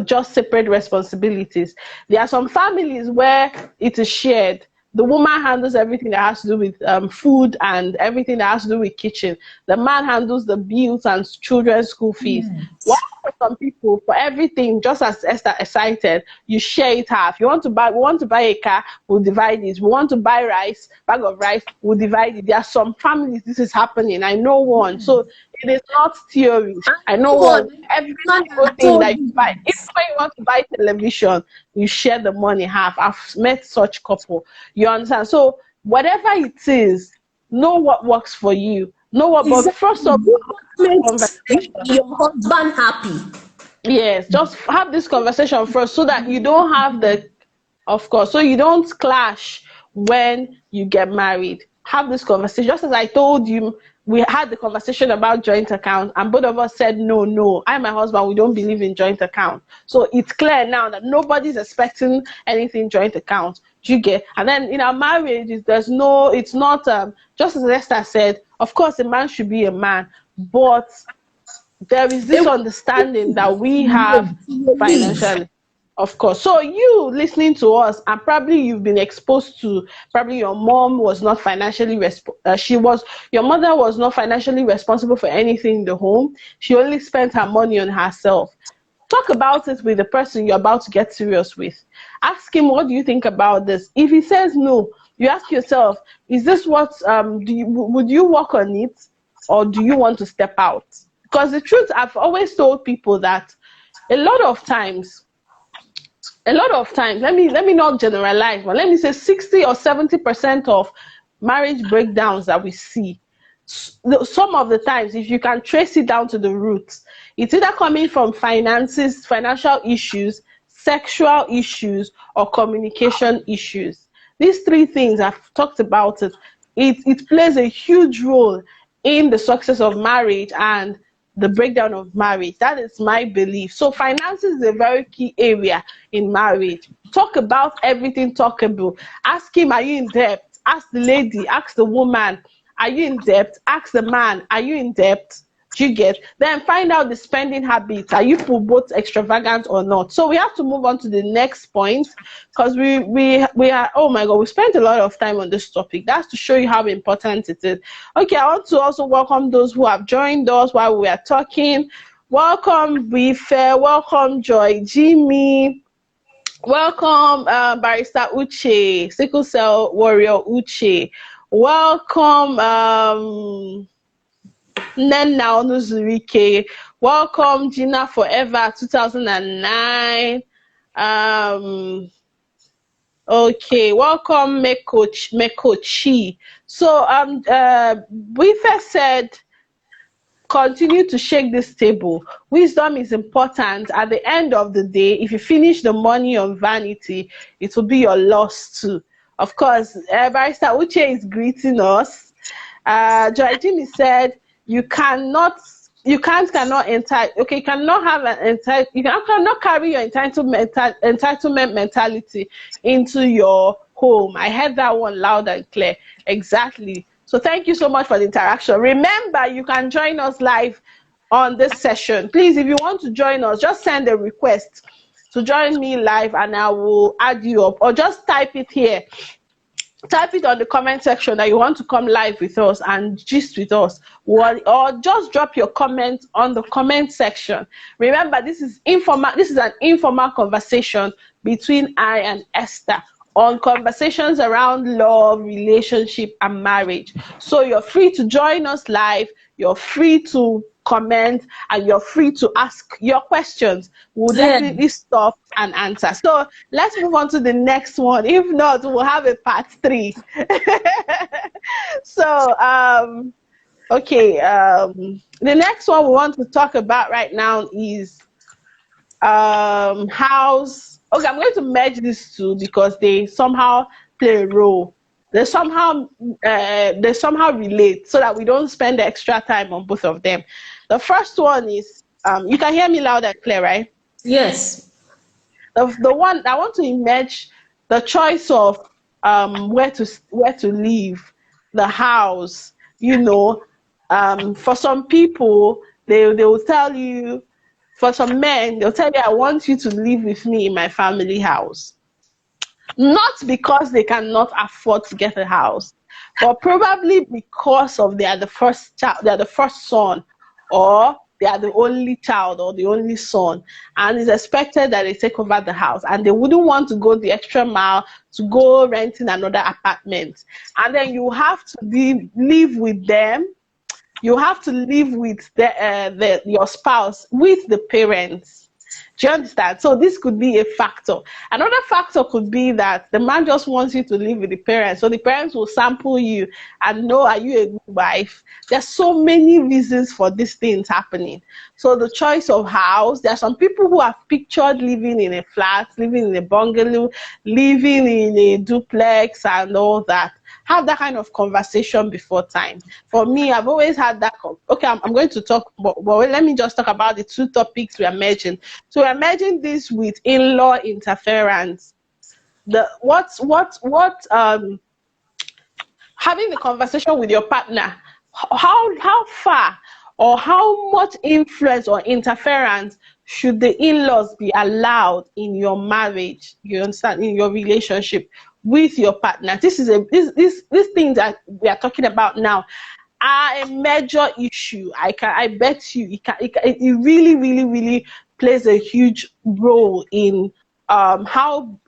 just separate responsibilities? There are some families where it is shared. The woman handles everything that has to do with food and everything that has to do with kitchen. The man handles the bills and children's school fees. While for some people, for everything, just as Esther cited, you share it half. We want to buy a car, we'll divide it. We want to buy bag of rice, we'll divide it. There are some families this is happening. I know one. So it is not theory. I know God, one. Every man single thing told that you you buy, even this. when you want to buy television, you share the money half. I've met such couple. You understand? So whatever it is, know what works for you. Know what, but first Exactly. of Do all, what makes conversation. your husband happy. Yes, just have this conversation first so that you don't have the, of course, so you don't clash when you get married. Have this conversation. Just as I told you, we had the conversation about joint account, and both of us said, no, no, I and my husband, we don't believe in joint account. So it's clear now that nobody's expecting anything joint account. Do you get? And then in our marriage, there's no, it's not, just as Esther said, of course, a man should be a man, but there is They this will understanding that we have live. You will live. financially, of course. So you listening to us, and probably you've been exposed to, probably your mom was not financially your mother was not financially responsible for anything in the home. She only spent her money on herself. Talk about it with the person you're about to get serious with. Ask him, what do you think about this? If he says no, you ask yourself, is this what, would you work on it, or do you want to step out? Because the truth, I've always told people that a lot of times, let me not generalize, but let me say 60 or 70% of marriage breakdowns that we see, some of the times, if you can trace it down to the roots, it's either coming from finances, financial issues, sexual issues, or communication issues. These three things, I've talked about it. It plays a huge role in the success of marriage and the breakdown of marriage. That is my belief. So finances is a very key area in marriage. Talk about everything talkable. Ask him, are you in debt? Ask the lady, ask the woman, are you in debt? Ask the man, are you in debt? Do you get? Then find out the spending habits. Are you both extravagant or not? So we have to move on to the next point, because we are, oh my god, we spent a lot of time on this topic. That's to show you how important it is. Okay, I want to also welcome those who have joined us while we are talking. Welcome Bife, welcome Joy, Jimmy, welcome Barrister Uche, Sickle Cell Warrior Uche. Welcome Nenna Onuzurike. Welcome Gina Forever 2009. Okay, welcome Mekochi. So we first said, continue to shake this table. Wisdom is important. At the end of the day, if you finish the money on vanity, it will be your loss too. Of course, Barrister Uche is greeting us. Joy Jimmy said, you cannot entitle. Okay, you cannot have an entitle. You cannot carry your entitlement mentality into your home. I heard that one loud and clear. Exactly. So thank you so much for the interaction. Remember, you can join us live on this session. Please, if you want to join us, just send a request to join me live, and I will add you up, or just type it here. Type it on the comment section that you want to come live with us and gist with us, or just drop your comment on the comment section. Remember, this is informal. This is an informal conversation between I and Esther on conversations around love, relationship, and marriage. So you're free to join us live. You're free to comment, and you're free to ask your questions. We'll Yeah. definitely stop and answer. So let's move on to the next one. If not, we'll have a part 3. So okay, the next one we want to talk about right now is house. Okay, I'm going to merge these two because they somehow play a role. They somehow relate, so that we don't spend the extra time on both of them. The first one is, you can hear me loud and clear, right? Yes. The one I want to image, the choice of where to live, the house. You know, for some people, they will tell you. For some men, they'll tell you, I want you to live with me in my family house. Not because they cannot afford to get a house, but probably because of they are the first child, they are the first son, or they are the only child or the only son, and it's expected that they take over the house, and they wouldn't want to go the extra mile to go renting another apartment. And then you have to live with them. You have to live with your spouse, with the parents. Do you understand? So this could be a factor. Another factor could be that the man just wants you to live with the parents. So the parents will sample you and know, are you a good wife? There's so many reasons for these things happening. So the choice of house, there are some people who have pictured living in a flat, living in a bungalow, living in a duplex and all that. Have that kind of conversation before time. For me, I've always had that. Okay, I'm going to talk, but let me just talk about the two topics we are merging. So we're merging this with in-law interference. Having the conversation with your partner. How far or how much influence or interference should the in-laws be allowed in your marriage? You understand, in your relationship with your partner. This is this thing that we are talking about now are a major issue. I bet you it really, really, really plays a huge role in how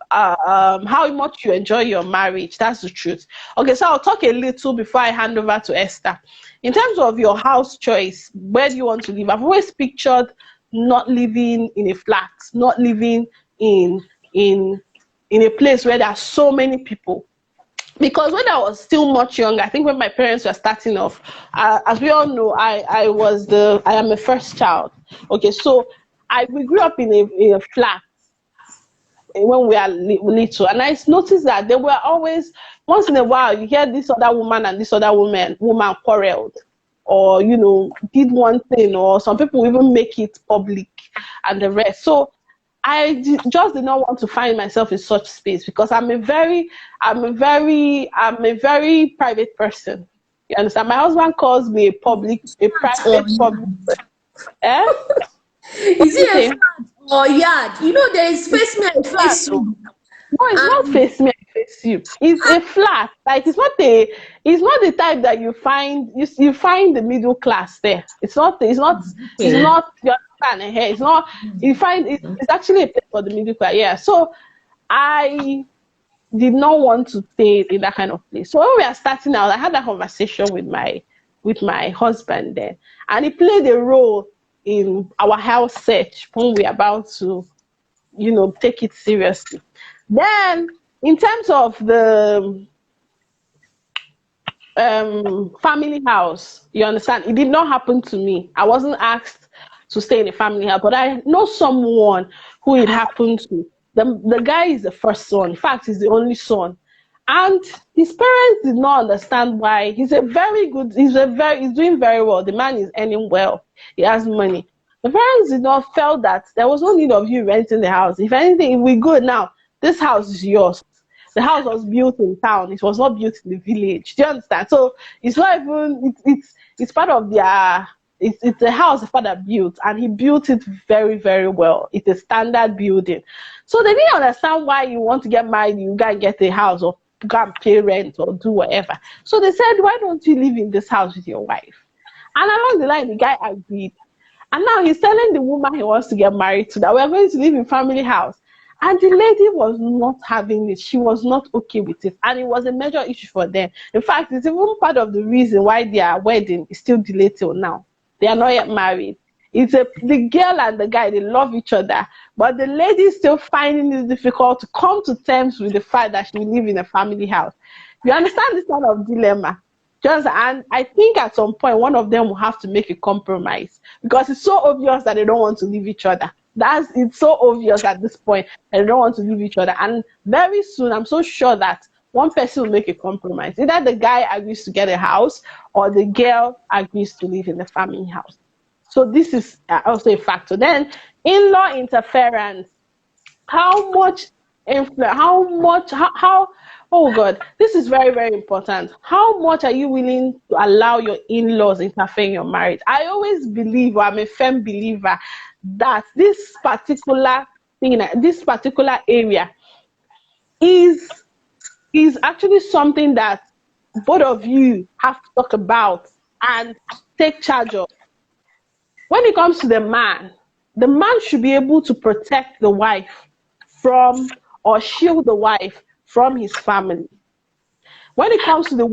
much you enjoy your marriage. That's the truth. Okay, so I'll talk a little before I hand over to Esther. In terms of your house choice, where do you want to live? I've always pictured not living in a flat, not living in a place where there are so many people. Because when I was still much younger, I think when my parents were starting off, as we all know, I am a first child. Okay, so we grew up in a flat when we are little, and I noticed that there were always, once in a while, you hear this other woman and this other woman quarreled, or did one thing, or some people even make it public and the rest. So just did not want to find myself in such space, because I'm a very private person. You understand? My husband calls me a private public. Eh? Is it a flat or yard? There is face me and face you. No, it's not face me and face you. It's a flat. Like it's not the type that you find the middle class there. It's not you understand here. It's not it's actually a place for the middle class. Yeah. So I did not want to stay in that kind of place. So when we are starting out, I had that conversation with my husband there, and he played a role in our house search when we are about to, take it seriously. Then, in terms of the family house, you understand, it did not happen to me. I wasn't asked to stay in a family house, but I know someone who it happened to. The guy is the first son. In fact, he's the only son. And his parents did not understand why. He's doing very well. The man is earning well. He has money. The parents did not feel that there was no need of you renting the house. If anything, if we go now, this house is yours. The house was built in town. It was not built in the village. Do you understand? So it's not even, it's part of their, it's a house the father built, and he built it very, very well. It's a standard building. So they didn't understand why you want to get married, you gotta get a house or go and pay rent or do whatever. So they said, why don't you live in this house with your wife? And along the line, the guy agreed. And now he's telling the woman he wants to get married to that we're going to live in family house. And the lady was not having it. She was not okay with it. And it was a major issue for them. In fact, it's even part of the reason why their wedding is still delayed till now. They are not yet married. The girl and the guy, they love each other. But the lady is still finding it difficult to come to terms with the fact that she will live in a family house. You understand this kind of dilemma? And I think at some point, one of them will have to make a compromise, because it's so obvious that they don't want to leave each other. It's so obvious at this point that they don't want to leave each other. And very soon, I'm so sure that one person will make a compromise. Either the guy agrees to get a house, or the girl agrees to live in the family house. So this is also a factor. Then in-law interference. How much influence? Oh God, this is very, very important. How much are you willing to allow your in-laws interfere in your marriage? I always believe, or I'm a firm believer, that this particular thing, this particular area is actually something that both of you have to talk about and take charge of. When it comes to the man should be able to protect the wife from, or shield the wife from his family. When it comes to the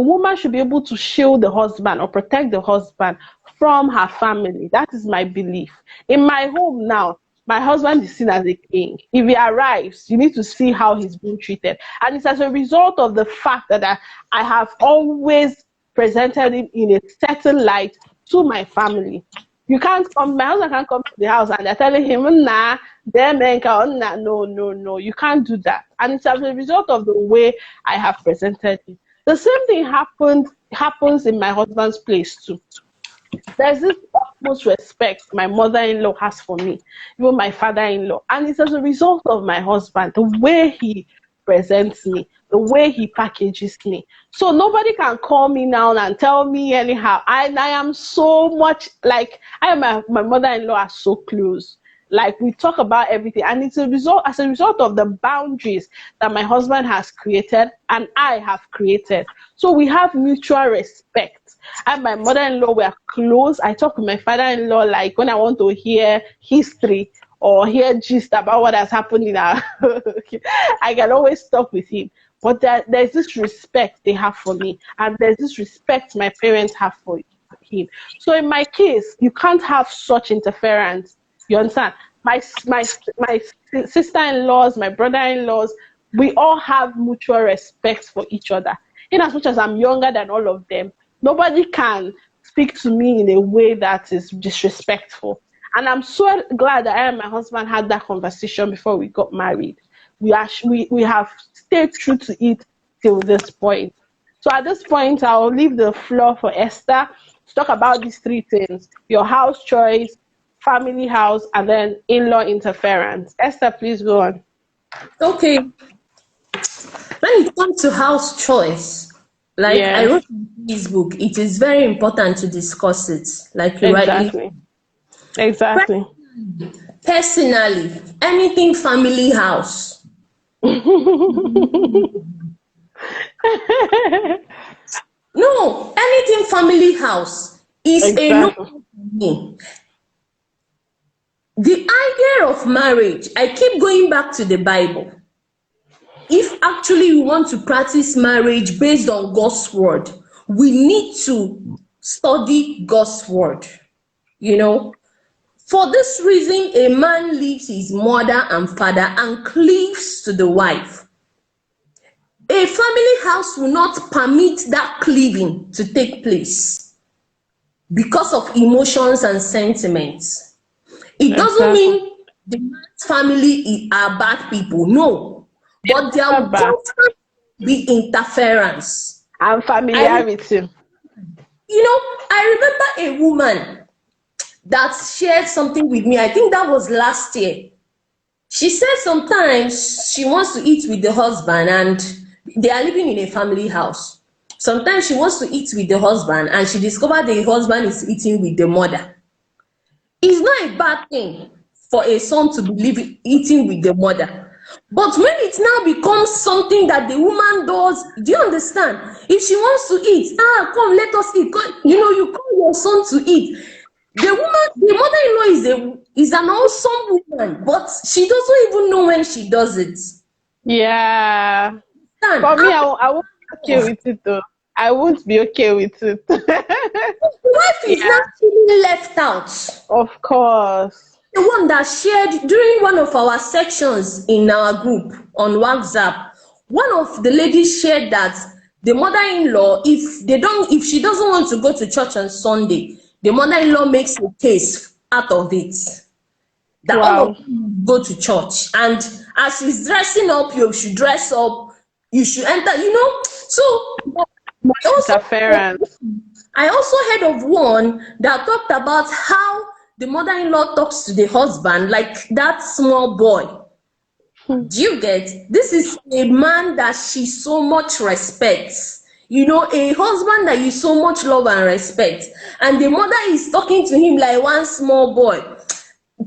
woman should be able to shield the husband or protect the husband from her family. That is my belief. In my home now, my husband is seen as a king. If he arrives, you need to see how he's being treated. And it's as a result of the fact that I have always presented him in a certain light to my family. You can't come, my husband can't come to the house and they're telling him, nah, nah, no. You can't do that. And it's as a result of the way I have presented him. The same thing happens in my husband's place too. There's this utmost respect my mother-in-law has for me, even my father-in-law. And it's as a result of my husband, the way he presents me, the way he packages me. So nobody can call me now and tell me anyhow. I am so much like, I and my mother-in-law are so close. Like, we talk about everything, and it's as a result of the boundaries that my husband has created and I have created. So we have mutual respect. And my mother-in-law were close. I talk with my father-in-law like when I want to hear history or hear gist about what has happened in our I can always talk with him. But there's this respect they have for me, and there's this respect my parents have for him. So in my case, you can't have such interference. You understand? My sister-in-laws, my brother-in-laws, we all have mutual respect for each other. In as much as I'm younger than all of them, nobody can speak to me in a way that is disrespectful. And I'm so glad that I and my husband had that conversation before we got married. We have stayed true to it till this point. So at this point, I'll leave the floor for Esther to talk about these three things: your house choice, family house, and then in-law interference. Esther, please go on. Okay. When it comes to house choice, like I wrote in this book, it is very important to discuss it. Like you rightly. Exactly. Personally, anything family house. No, anything family house is a no for me. The idea of marriage, I keep going back to the Bible. If actually we want to practice marriage based on God's word, we need to study God's word. You know, for this reason, a man leaves his mother and father and cleaves to the wife. A family house will not permit that cleaving to take place because of emotions and sentiments. It doesn't mean the man's family are bad people, no. But there will constantly be interference and familiarity. I remember a woman that shared something with me. I think that was last year. She said sometimes she wants to eat with the husband and they are living in a family house. Sometimes she wants to eat with the husband and she discovered the husband is eating with the mother. It's not a bad thing for a son to be eating with the mother. But when it now becomes something that the woman does, do you understand? If she wants to eat, come, let us eat. You call your son to eat. The mother-in-law is an awesome woman, but she doesn't even know when she does it. Yeah. For me, I won't be okay with it though. I won't be okay with it. The wife is not feeling left out. Of course. The one that shared during one of our sections in our group on WhatsApp, one of the ladies shared that the mother-in-law, if she doesn't want to go to church on Sunday, the mother-in-law makes a case out of it. That all of you go to church, and as she's dressing up, you should dress up, you should enter, So I also heard of one that talked about how the mother-in-law talks to the husband like that small boy. Do you get? This is a man that she so much respects. A husband that you so much love and respect. And the mother is talking to him like one small boy.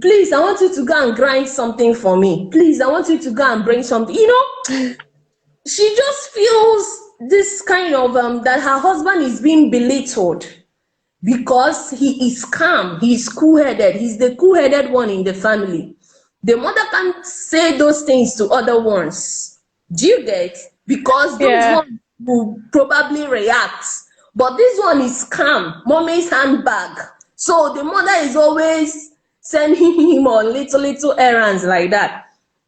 Please, I want you to go and grind something for me. Please, I want you to go and bring something. She just feels this kind of that her husband is being belittled because he is calm, he's cool-headed, he's the cool-headed one in the family. The mother can't say those things to other ones. Do you get? Because those ones will probably react. But this one is calm, mommy's handbag. So the mother is always sending him on little errands like that.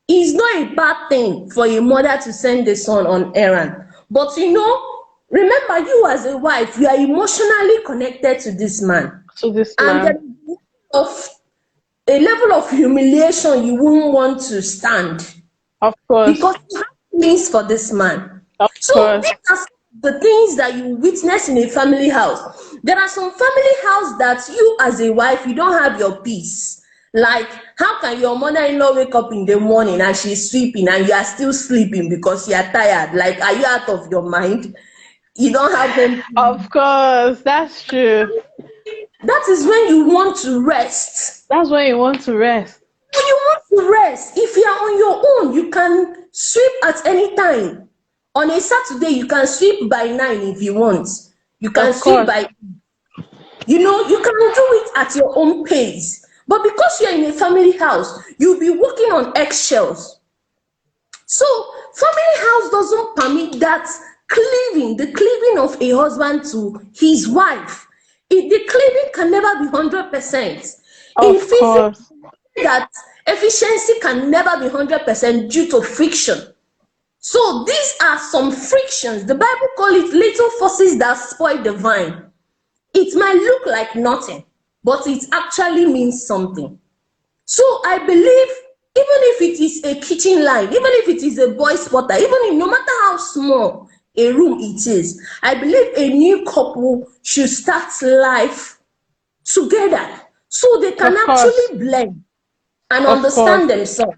It's not a bad thing for a mother to send the son on errand. But remember, you as a wife, you are emotionally connected to this man. To this And there man. is a level of humiliation you wouldn't want to stand Of course. because you have feelings for this man. Of So course. these are some of the things that you witness in a family house. There are some family house that you as a wife, you don't have your peace. Like, how can your mother-in-law wake up in the morning and she's sweeping and you are still sleeping because you are tired? Like, are you out of your mind? You don't have home. Of course. That's true. That is when you want to rest. That's when you want to rest. When you want to rest, if you are on your own, you can sweep at any time. On a Saturday, you can sweep by 9 if you want. You can Of sweep course. by, you can do it at your own pace. But because you're in a family house, you'll be walking on eggshells. So, family house doesn't permit that cleaving, the cleaving of a husband to his wife. The cleaving can never be 100%. In Of physics, course. that efficiency can never be 100% due to friction. So these are some frictions. The Bible calls it little forces that spoil the vine. It might look like nothing, but it actually means something. So I believe, even if it is a kitchen line, even if it is a boy spotter, even if no matter how small a room it is, I believe a new couple should start life together so they can Of course. actually blend and Of course. understand themselves.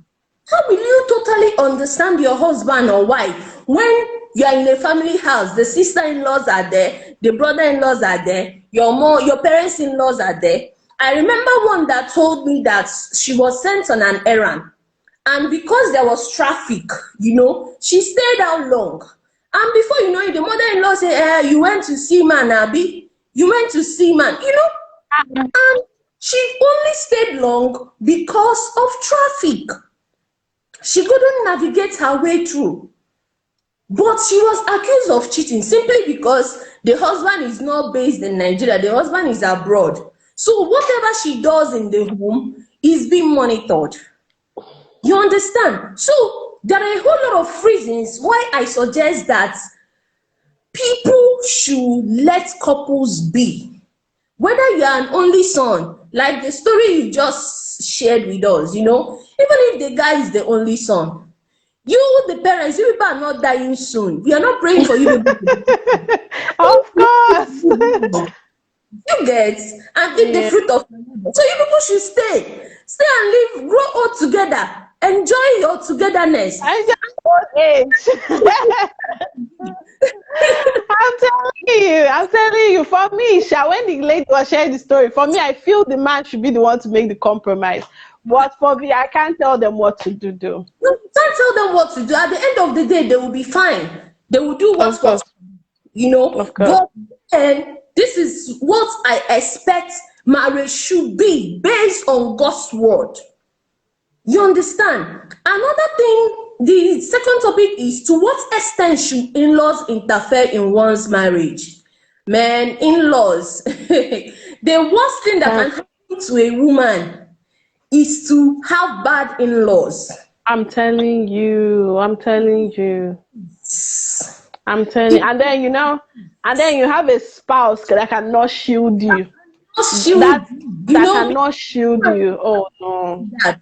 How will you totally understand your husband or wife when you are in a family house? The sister-in-laws are there, the brother-in-laws are there, your parents-in-laws are there. I remember one that told me that she was sent on an errand, and because there was traffic, she stayed out long. And before you know it, the mother-in-law said, you went to see man, Abi. You went to see man, and she only stayed long because of traffic. She couldn't navigate her way through. But she was accused of cheating simply because the husband is not based in Nigeria, the husband is abroad. So whatever she does in the home is being monitored. You understand? So there are a whole lot of reasons why I suggest that people should let couples be. Whether you are an only son, like the story you just shared with us, even if the guy is the only son, you, the parents, you people are not dying soon. We are not praying for you people. Of course. You get and eat the Yeah. fruit of the labor. So you people should stay and live, grow old together, enjoy your togetherness. I just old age. I'm telling you, for me, Sha, when the lady was sharing the story, for me, I feel the man should be the one to make the compromise. But for me, I can't tell them what to do, though. You can't tell them what to do. At the end of the day, they will be fine. They will do Of what's what, course. Of course. But then this is what I expect marriage should be based on God's word. You understand? Another thing, the second topic is, to what extent should in-laws interfere in one's marriage? Man, in-laws, the worst thing that can That's, happen to a woman is to have bad in-laws. I'm telling you. I'm telling you. I'm telling you. It And then, and then you have a spouse that cannot shield you. must shield, That you that know, cannot shield you. Oh no. that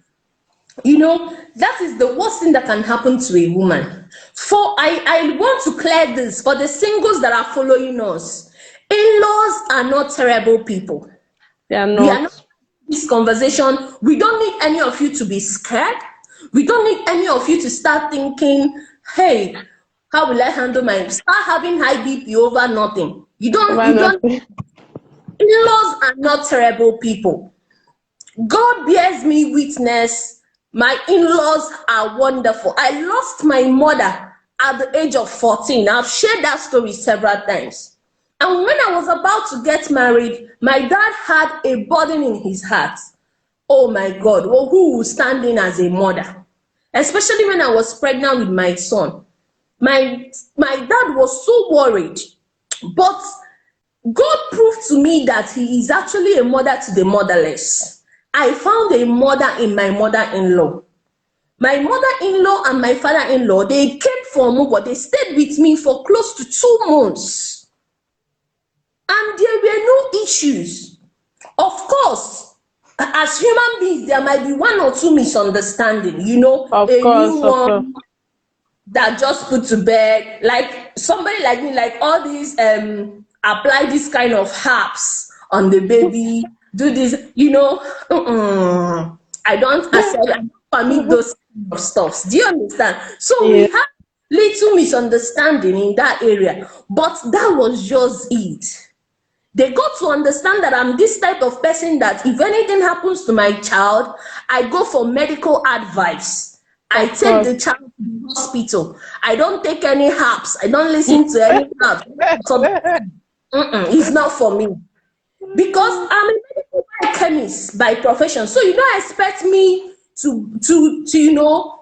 that is the worst thing that can happen to a woman. For I want to clear this for the singles that are following us. In-laws are not terrible people. They are We are not not. this conversation. We don't need any of you to be scared. We don't need any of you to start thinking, hey, how will I handle start having high BP over nothing. Why You not? don't. In-laws are not terrible people. God bears me witness, my in-laws are wonderful. I lost my mother at the age of 14. I've shared that story several times. And when I was about to get married, my dad had a burden in his heart. Oh my God, well, who will stand in as a mother? Especially when I was pregnant with my son. My dad was so worried. But God proved to me that he is actually a mother to the motherless. I found a mother in my mother-in-law. My mother-in-law and my father-in-law, they came from Mugo. They stayed with me for close to 2 months. And there were no issues. Of course, as human beings, there might be one or two misunderstandings, Of a new course, of course. one that just put to bed, like somebody like me, like all these apply this kind of herbs on the baby, do this, I don't accept, I don't permit those kind of stuffs. Do you understand? So we Yeah, have little misunderstanding in that area, but that was just it. They got to understand that I'm this type of person that if anything happens to my child, I go for medical advice. I of take course. the child to the hospital. I don't take any herbs. I don't listen to any herbs. So, it's not for me because I'm a medical biochemist by profession. So you don't expect me to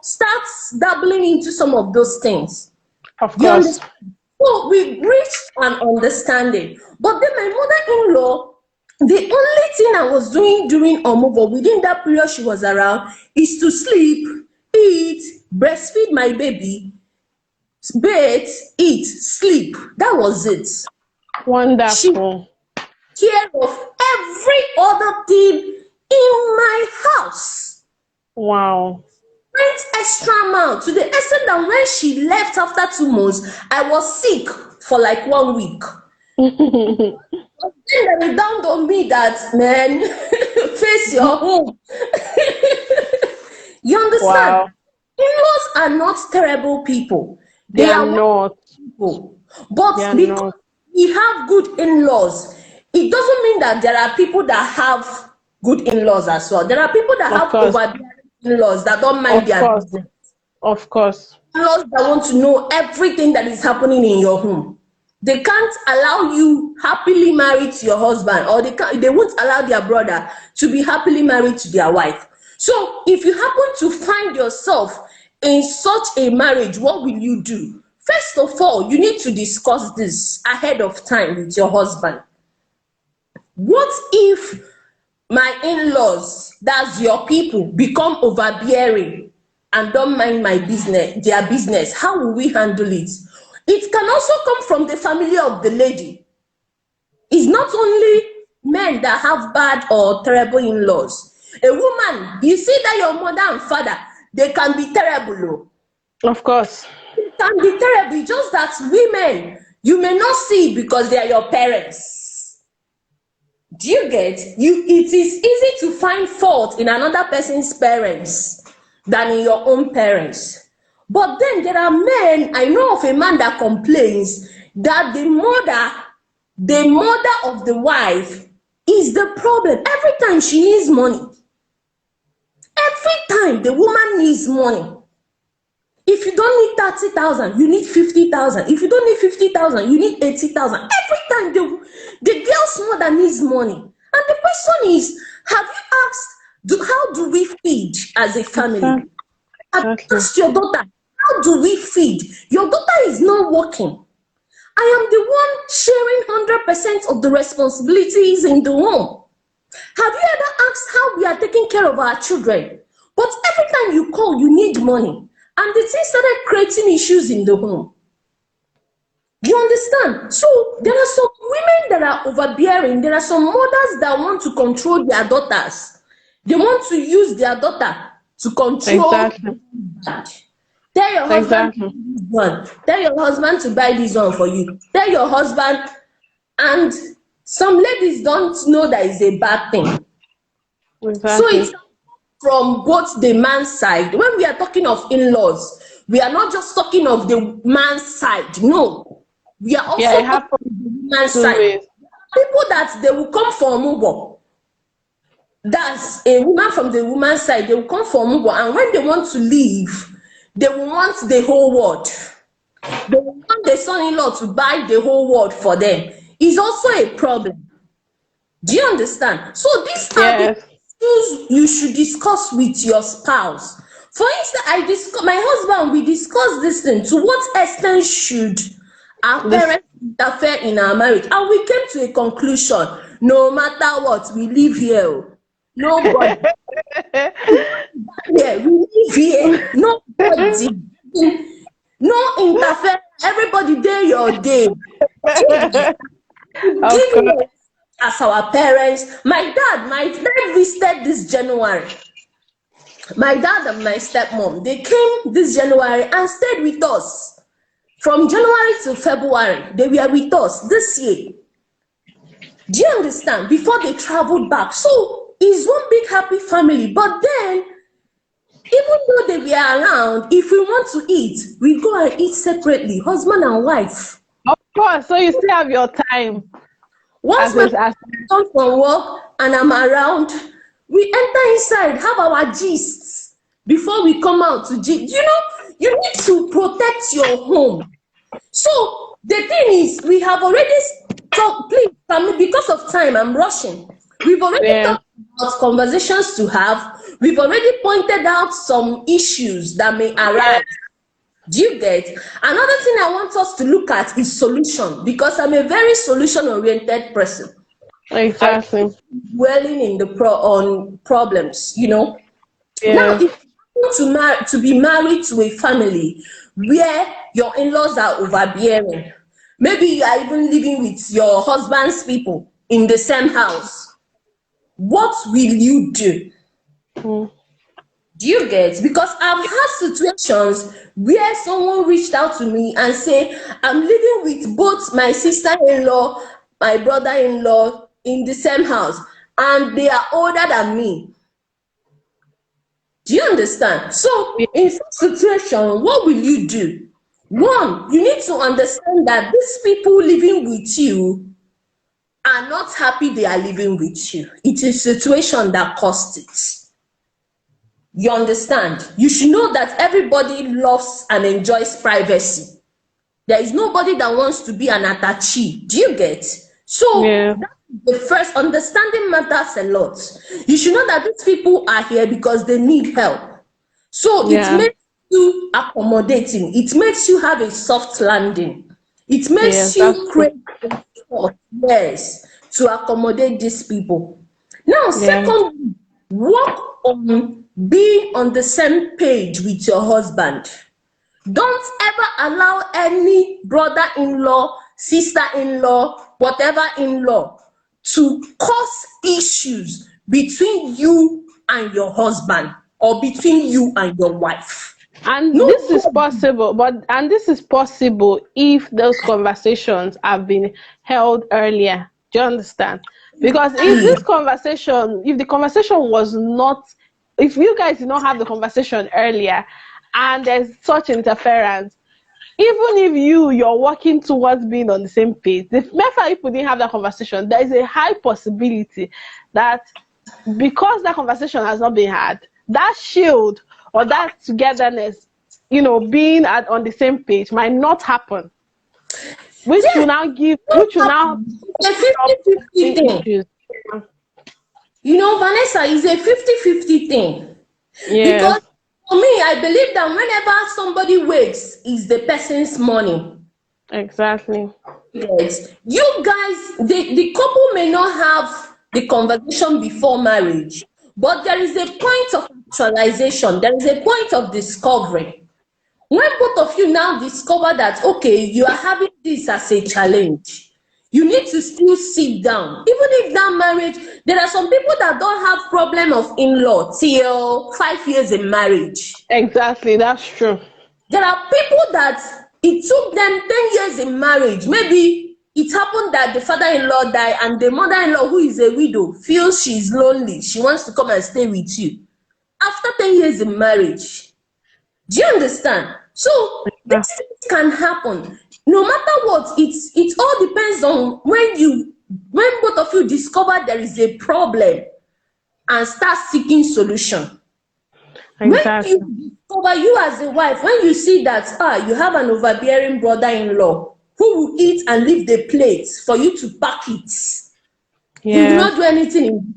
start dabbling into some of those things. Of You course. understand? So we reached an understanding. But then my mother-in-law, the only thing I was doing during Omugo within that period she was around is to sleep, eat, breastfeed my baby, bathe, eat, sleep. That was it. She Wonderful. took care of every other thing in my house. Wow. Went extra mile to the extent that when she left after 2 months, I was sick for like 1 week. But then it dawned on me that, man, face your home. You understand? Wow. In-laws are not terrible people. They They are are wonderful not. people. They But are because not. we have good in-laws, it doesn't mean that there are people that have good in-laws as well. There are people that Of have course. overbearing in-laws that don't mind Of their course. business. Of course. In-laws that want to know everything that is happening in your home. They can't allow you happily married to your husband, or they won't allow their brother to be happily married to their wife. So if you happen to find yourself in such a marriage, what will you do? First of all, you need to discuss this ahead of time with your husband. What if my in-laws, that's your people, become overbearing and don't mind their business? How will we handle it? It can also come from the family of the lady. It's not only men that have bad or terrible in-laws. A woman, you see that your mother and father, they can be terrible. Of course. They can be terrible. It's just that women, you may not see it because they are your parents. Do you get? It is easy to find fault in another person's parents than in your own parents. But then there are men, I know of a man that complains that the mother of the wife is the problem. Every time she needs money, every time the woman needs money. If you don't need 30,000, you need 50,000. If you don't need 50,000, you need 80,000. Every time the girl's mother needs money. And the question is, have you asked, how do we feed as a family? Have you Exactly. asked your daughter, how do we feed? Your daughter is not working. I am the one sharing 100% of the responsibilities in the home. Have you ever asked how we are taking care of our children? But every time you call, you need money. And the thing started creating issues in the home. You understand? So there are some women that are overbearing. There are some mothers that want to control their daughters. They want to use their daughter to control. Exactly. Tell your husband to Exactly. do this one. Tell your husband to buy this one for you. Tell your husband, and some ladies don't know that it's a bad thing. So it's Exactly. from both the man's side. When we are talking of in-laws, we are not just talking of the man's side. No, we are Yeah, also it talking happens of the woman's two side. ways. People that they will come for Mugo. That's a woman from the woman's side. They will come for Mugo, and when they want to leave, they will want the whole world. They will want the son-in-law to buy the whole world for them. It's also a problem. Do you understand? So these are the Yes. issues you should discuss with your spouse. For instance, my husband, we discussed this thing. To what extent should our This. parents interfere in our marriage? And we came to a conclusion. No matter what, we live here. Nobody. Yeah, we live here. Nobody. No interference. Everybody day your day. Of Giving course. us as our parents. My dad visited this January. My dad and my stepmom, they came this January and stayed with us. From January to February, they were with us this year. Do you understand? Before they traveled back. So it's one big happy family. But then, even though they were around, if we want to eat, we go and eat separately, husband and wife. Of course. So you still have your time Once as my a as come from work and I'm around, we enter inside, have our gists before we come out to gist. You need to protect your home. So the thing is, we have already talked, please, because of time, I'm rushing. We've already yeah. talked about conversations to have. We've already pointed out some issues that may Yeah. arise. Do you get? Another thing I want us to look at is solution, because I'm a very solution-oriented person. I Exactly. dwelling in the on problems. Now, Yeah. if you want to be married to a family where your in-laws are overbearing, maybe you are even living with your husband's people in the same house, what will you do? Mm. Do you get? Because I've had situations where someone reached out to me and say, I'm living with both my sister-in-law, my brother-in-law in the same house, and they are older than me. Do you understand? So, in such situation, what will you do? One, you need to understand that these people living with you are not happy they are living with you. It is a situation that caused it. You understand? You should know that everybody loves and enjoys privacy. There is nobody that wants to be an attachee. Do you get? So Yeah. that's the first. Understanding matters a lot. You should know that these people are here because they need help. So it Yeah. makes you accommodating. It makes you have a soft landing. It Yes, makes that's you true. create a spot, yes, to accommodate these people. Now, Yeah. secondly, work on being on the same page with your husband. Don't ever allow any brother-in-law, sister-in-law, whatever in-law to cause issues between you and your husband or between you and your wife. And No, this is possible, this is possible if those conversations have been held earlier. Do you understand? Because if the conversation was not, if you guys did not have the conversation earlier, and there's such interference, even if you're working towards being on the same page, the matter people didn't have that conversation, there is a high possibility that because that conversation has not been had, that shield or that togetherness, being on the same page might not happen, yes, which will now it's a open up 50-50 many thing. issues. Vanessa, is a 50-50 thing. Yeah, Because for me, I believe that whenever somebody wakes, is the person's morning. exactly. Yes, you guys, the couple may not have the conversation before marriage, but there is a point of actualization, there is a point of discovery. When both of you now discover that, okay, you are having this as a challenge, you need to still sit down. Even if that marriage, there are some people that don't have problem of in-law till 5 years in marriage. Exactly, that's true. There are people that it took them 10 years in marriage. Maybe it happened that the father-in-law died and the mother-in-law, who is a widow, feels she's lonely. She wants to come and stay with you. After 10 years in marriage. Do you understand? So Yeah, these things can happen. No matter what, it all depends on when both of you discover there is a problem and start seeking solution. When you exactly. discover, you as a wife, when you see that you have an overbearing brother-in-law who will eat and leave the plate for you to pack it, he will Yeah, not do anything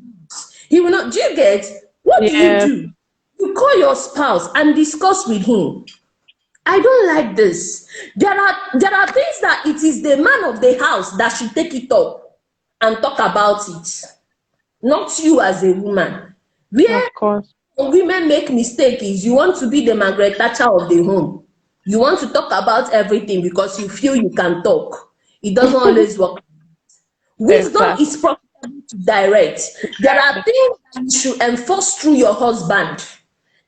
he will not. Do you get? What do? yeah, You call your spouse and discuss with him. I don't like this. There are things that it is the man of the house that should take it up and talk about it. not you as a woman. Where Of course. women make mistake is you want to be the Margaret Thatcher of the home. You want to talk about everything because you feel you can talk. It doesn't always work. Wisdom Exactly. is profitable to direct. There are things that you should enforce through your husband,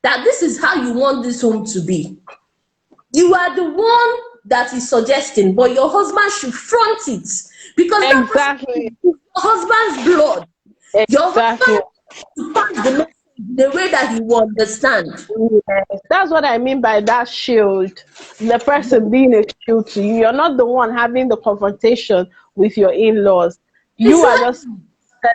that this is how you want this home to be. You are the one that is suggesting, but your husband should front it, because that person Exactly. is your husband's blood. Your Exactly. husband to pass the message the way that he will understand. Yes, that's what I mean by that shield. The person being a shield to you. You're not the one having the confrontation with your in-laws. You are just Exactly.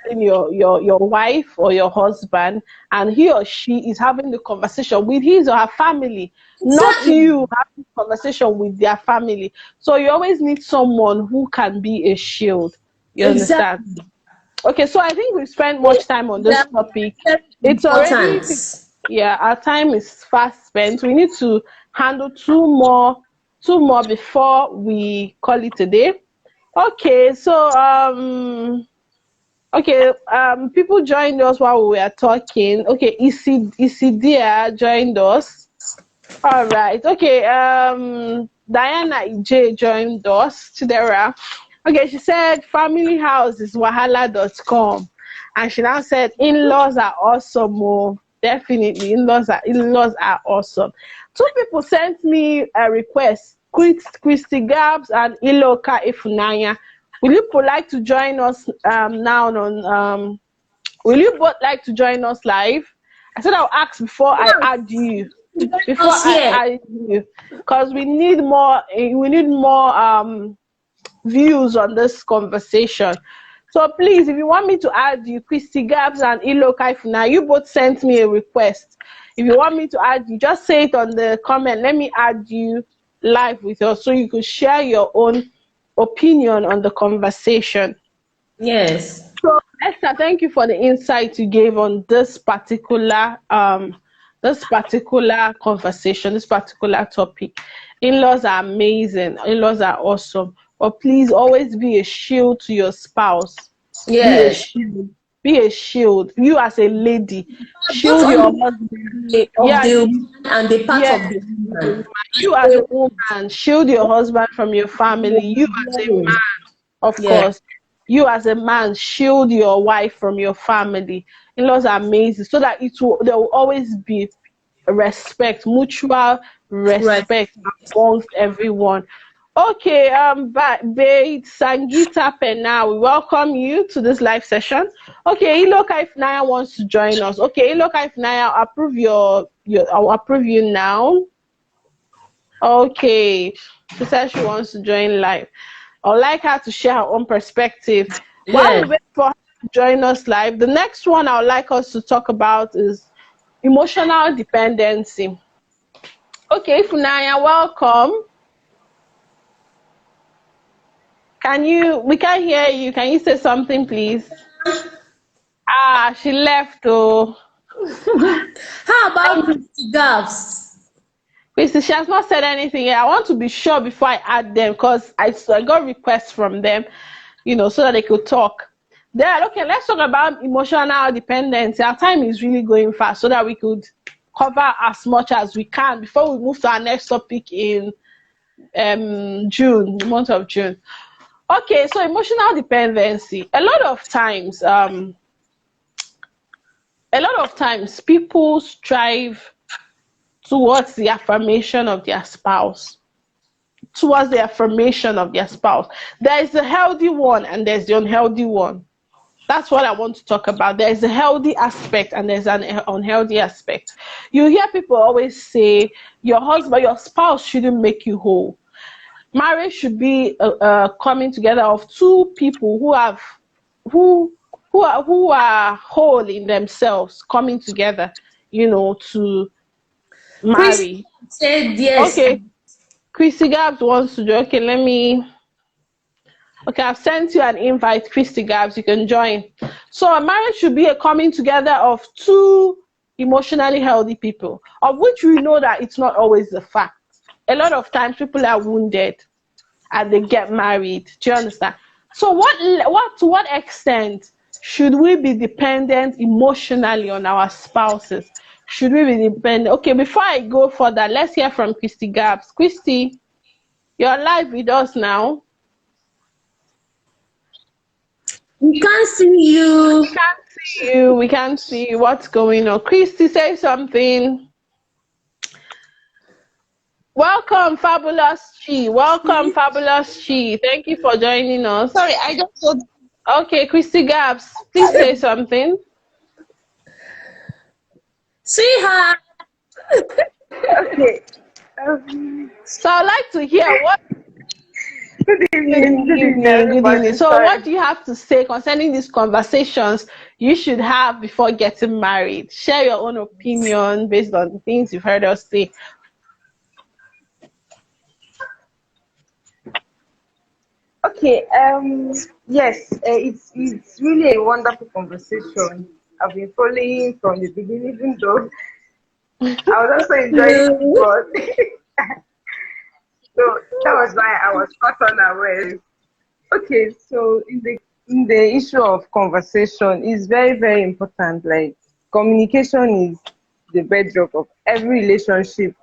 telling your wife or your husband, and he or she is having the conversation with his or her family, not Exactly. you having the conversation with their family. So you always need someone who can be a shield. You understand? Exactly. Okay, so I think we spent much time on this That topic. is very It's already, important. yeah, our time is fast spent. We need to handle two more before we call it a day. Okay, so okay, people joined us while we were talking. Okay, Isidia joined us. All right. Okay. Diana J joined us. Chidera. Okay, she said family house is wahala.com. And she now said in-laws are awesome. Oh, definitely. In-laws are awesome. Two people sent me a request. Christy Gabs and Iloka Ifunanya. Will you both like to join us now on will you both like to join us live? I said I'll ask before I add you Join before us I here. add you, because we need more views on this conversation. So please, if you want me to add you, Christy Gabs and Ilo Kaifuna, you both sent me a request. If you want me to add you, just say it on the comment. Let me add you live with us so you could share your own opinion on the conversation. Yes. So, Esther, thank you for the insight you gave on this particular conversation, this particular topic. In-laws are amazing. In-laws are awesome. But please always be a shield to your spouse. Be a Yes. shield. Be a shield. You as a lady, Both shield on your the husband. of Yeah, the woman and the part yeah. of the woman. You as a woman, shield your husband from your family. You as a Yes. of Yeah. course, you as a man shield your wife from your family. In-laws are amazing, so that there will always be respect, mutual Right. respect amongst everyone. Okay, Babe Sangita Pena, we welcome you to this live session. Okay, Iloka if Naya wants to join us. Okay, Iloka if Naya, I'll approve you now. Okay, she said she wants to join live. I'd like her to share her own perspective. While we Yeah. wait for her to join us live, the next one I would like us to talk about is emotional dependency. Okay, Funaya, welcome. We can't hear you. Can you say something, please? Ah, she left. Oh, How about Christy Gabs? Christy, she has not said anything yet. I want to be sure before I add them because I got requests from them, so that they could talk. Then, okay, let's talk about emotional dependency. Our time is really going fast so that we could cover as much as we can before we move to our next topic in June, the month of June. Okay, so emotional dependency. A lot of times people strive towards the affirmation of their spouse. Towards the affirmation of their spouse. There is the healthy one and there's the unhealthy one. That's what I want to talk about. There's a healthy aspect and there's an unhealthy aspect. You hear people always say your spouse shouldn't make you whole. Marriage should be a coming together of two people who who are whole in themselves coming together, to Christy marry. said yes. Okay, Chrissy Gabs wants to do. Okay, let me. Okay, I've sent you an invite, Christy Gabs. You can join. So a marriage should be a coming together of two emotionally healthy people, of which we know that it's not always the fact. A lot of times people are wounded and they get married. Do you understand? So what to what extent Should we be dependent emotionally on our spouses? Should we be dependent? Okay, before I go further, let's hear from Christy Gabs. Christy, you're live with us now. We can't see We you. can't see you. We can't see you. What's going on? Christy, say something. Welcome, Fabulous Chi. Welcome, Fabulous Chi. Thank you for joining us. Sorry, I just told. Okay, Christy Gabs, please say something. See her. Okay. So I'd like to hear what. Good evening. Good evening, Good evening. everybody. So Sorry. what do you have to say concerning these conversations you should have before getting married? Share your own opinion based on the things you've heard us say. Okay. Yes. It's really a wonderful conversation. I've been following from the beginning, even though I was also enjoying it, but so that was why I was caught unaware. Okay. So in the issue of conversation, is very very important. Like communication is the bedrock of every relationship.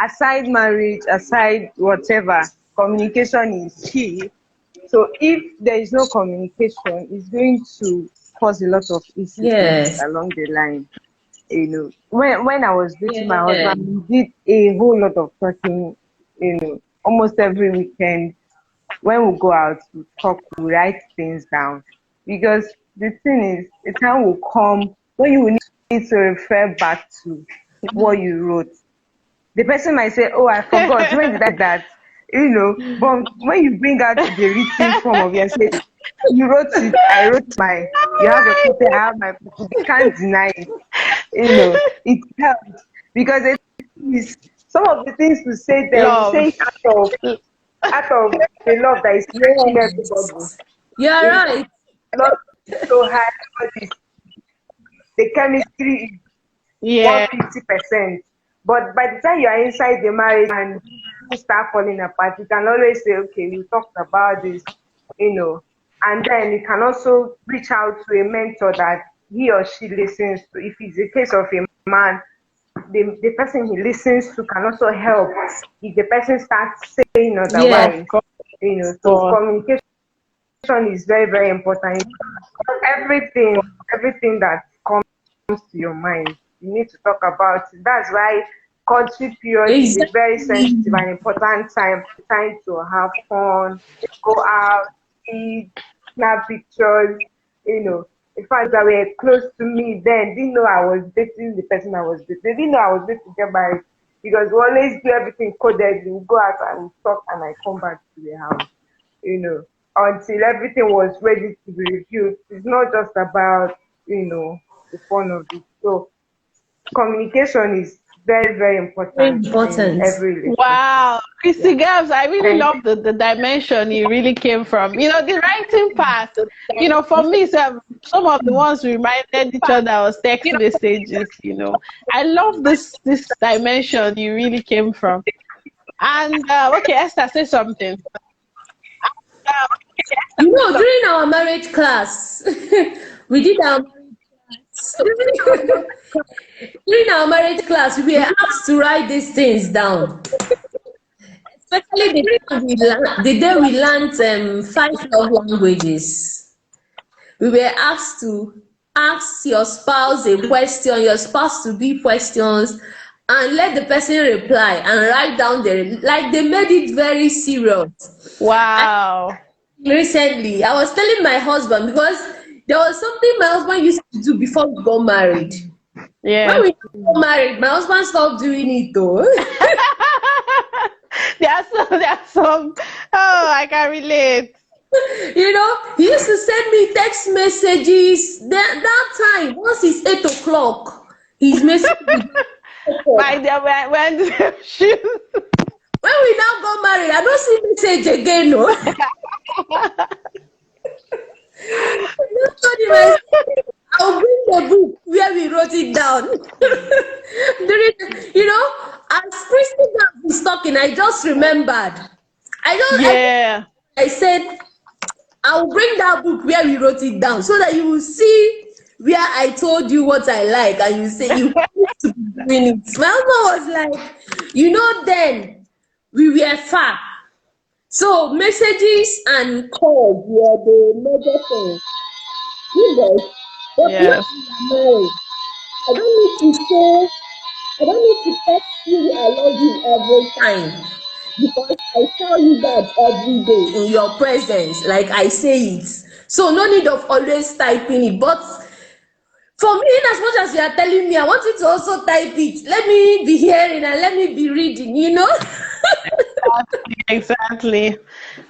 Aside marriage, aside whatever, communication is key. So if there is no communication, it's going to cause a lot of issues Yes. along the line. When I was dating my Yeah. husband, we did a whole lot of talking, almost every weekend. When we go out, we talk, we write things down. Because the thing is, a time will come when you will need to refer back to what you wrote. The person might say, "Oh, I forgot. When did I do that?" But when you bring out the written form of your say, "You wrote it, I wrote mine. You have a copy, I have my copy." You can't deny it. It helps because it is some of the things we say there, we say it Love. out of the love that is in everybody. You're You right. love is so high, but the chemistry is Yeah. 150%. But by the time you are inside the marriage and you start falling apart, you can always say, "Okay, we talked about this, and then you can also reach out to a mentor that he or she listens to. If it's a case of a man, the person he listens to can also help if the person starts saying Yeah. otherwise. Of So course. communication is very, very important. Everything that comes to your mind, you need to talk about it. That's why courtship period is a very Exactly. sensitive and important time to have fun, go out, eat, snap pictures. In fact, that were close to me then didn't know I was dating the person I was dating. They didn't know I was going to get married because we always do everything coded. We go out and we talk, and I come back to the house. You know, until everything was ready to be reviewed. It's not just about the fun of it. So communication is very, very Very important in important. every relationship. Wow, Christy Yeah. Gabs, I really Thank love the dimension you really came from. The writing part, for me, some of the ones we reminded each other was text messages. I love this dimension you really came from. And okay, Esther, say something. During our marriage class, we did our during our marriage class, we were asked to write these things down. Especially the day we learned 5 love languages. We were asked to ask your spouse a question, your spouse to be questions, and let the person reply and write down like they made it very serious. Wow. Recently, I was telling my husband because there was something my husband used to do before we got married. When Yeah. we got married, my husband stopped doing it though. There are some. Oh, I can relate. He used to send me text messages. That time, once it's 8 o'clock, his message would pop My up. dear, when she When we now got married, I don't see message again, no. Nobody message. I'll bring the book where we wrote it down. As Christy was talking, I just remembered. I yeah. said, I'll bring that book where we wrote it down so that you will see where I told you what I like, and you say you used to be doing it. My husband was like, then we were far. So messages and calls were the major thing. You guys, but now Yes. we are married. I don't need to say, I don't need to text you I love you every time because I tell you that every day in your presence, like I say it. So no need of always typing it. But for me, in as much as you are telling me, I want you to also type it. Let me be hearing and let me be reading. Exactly.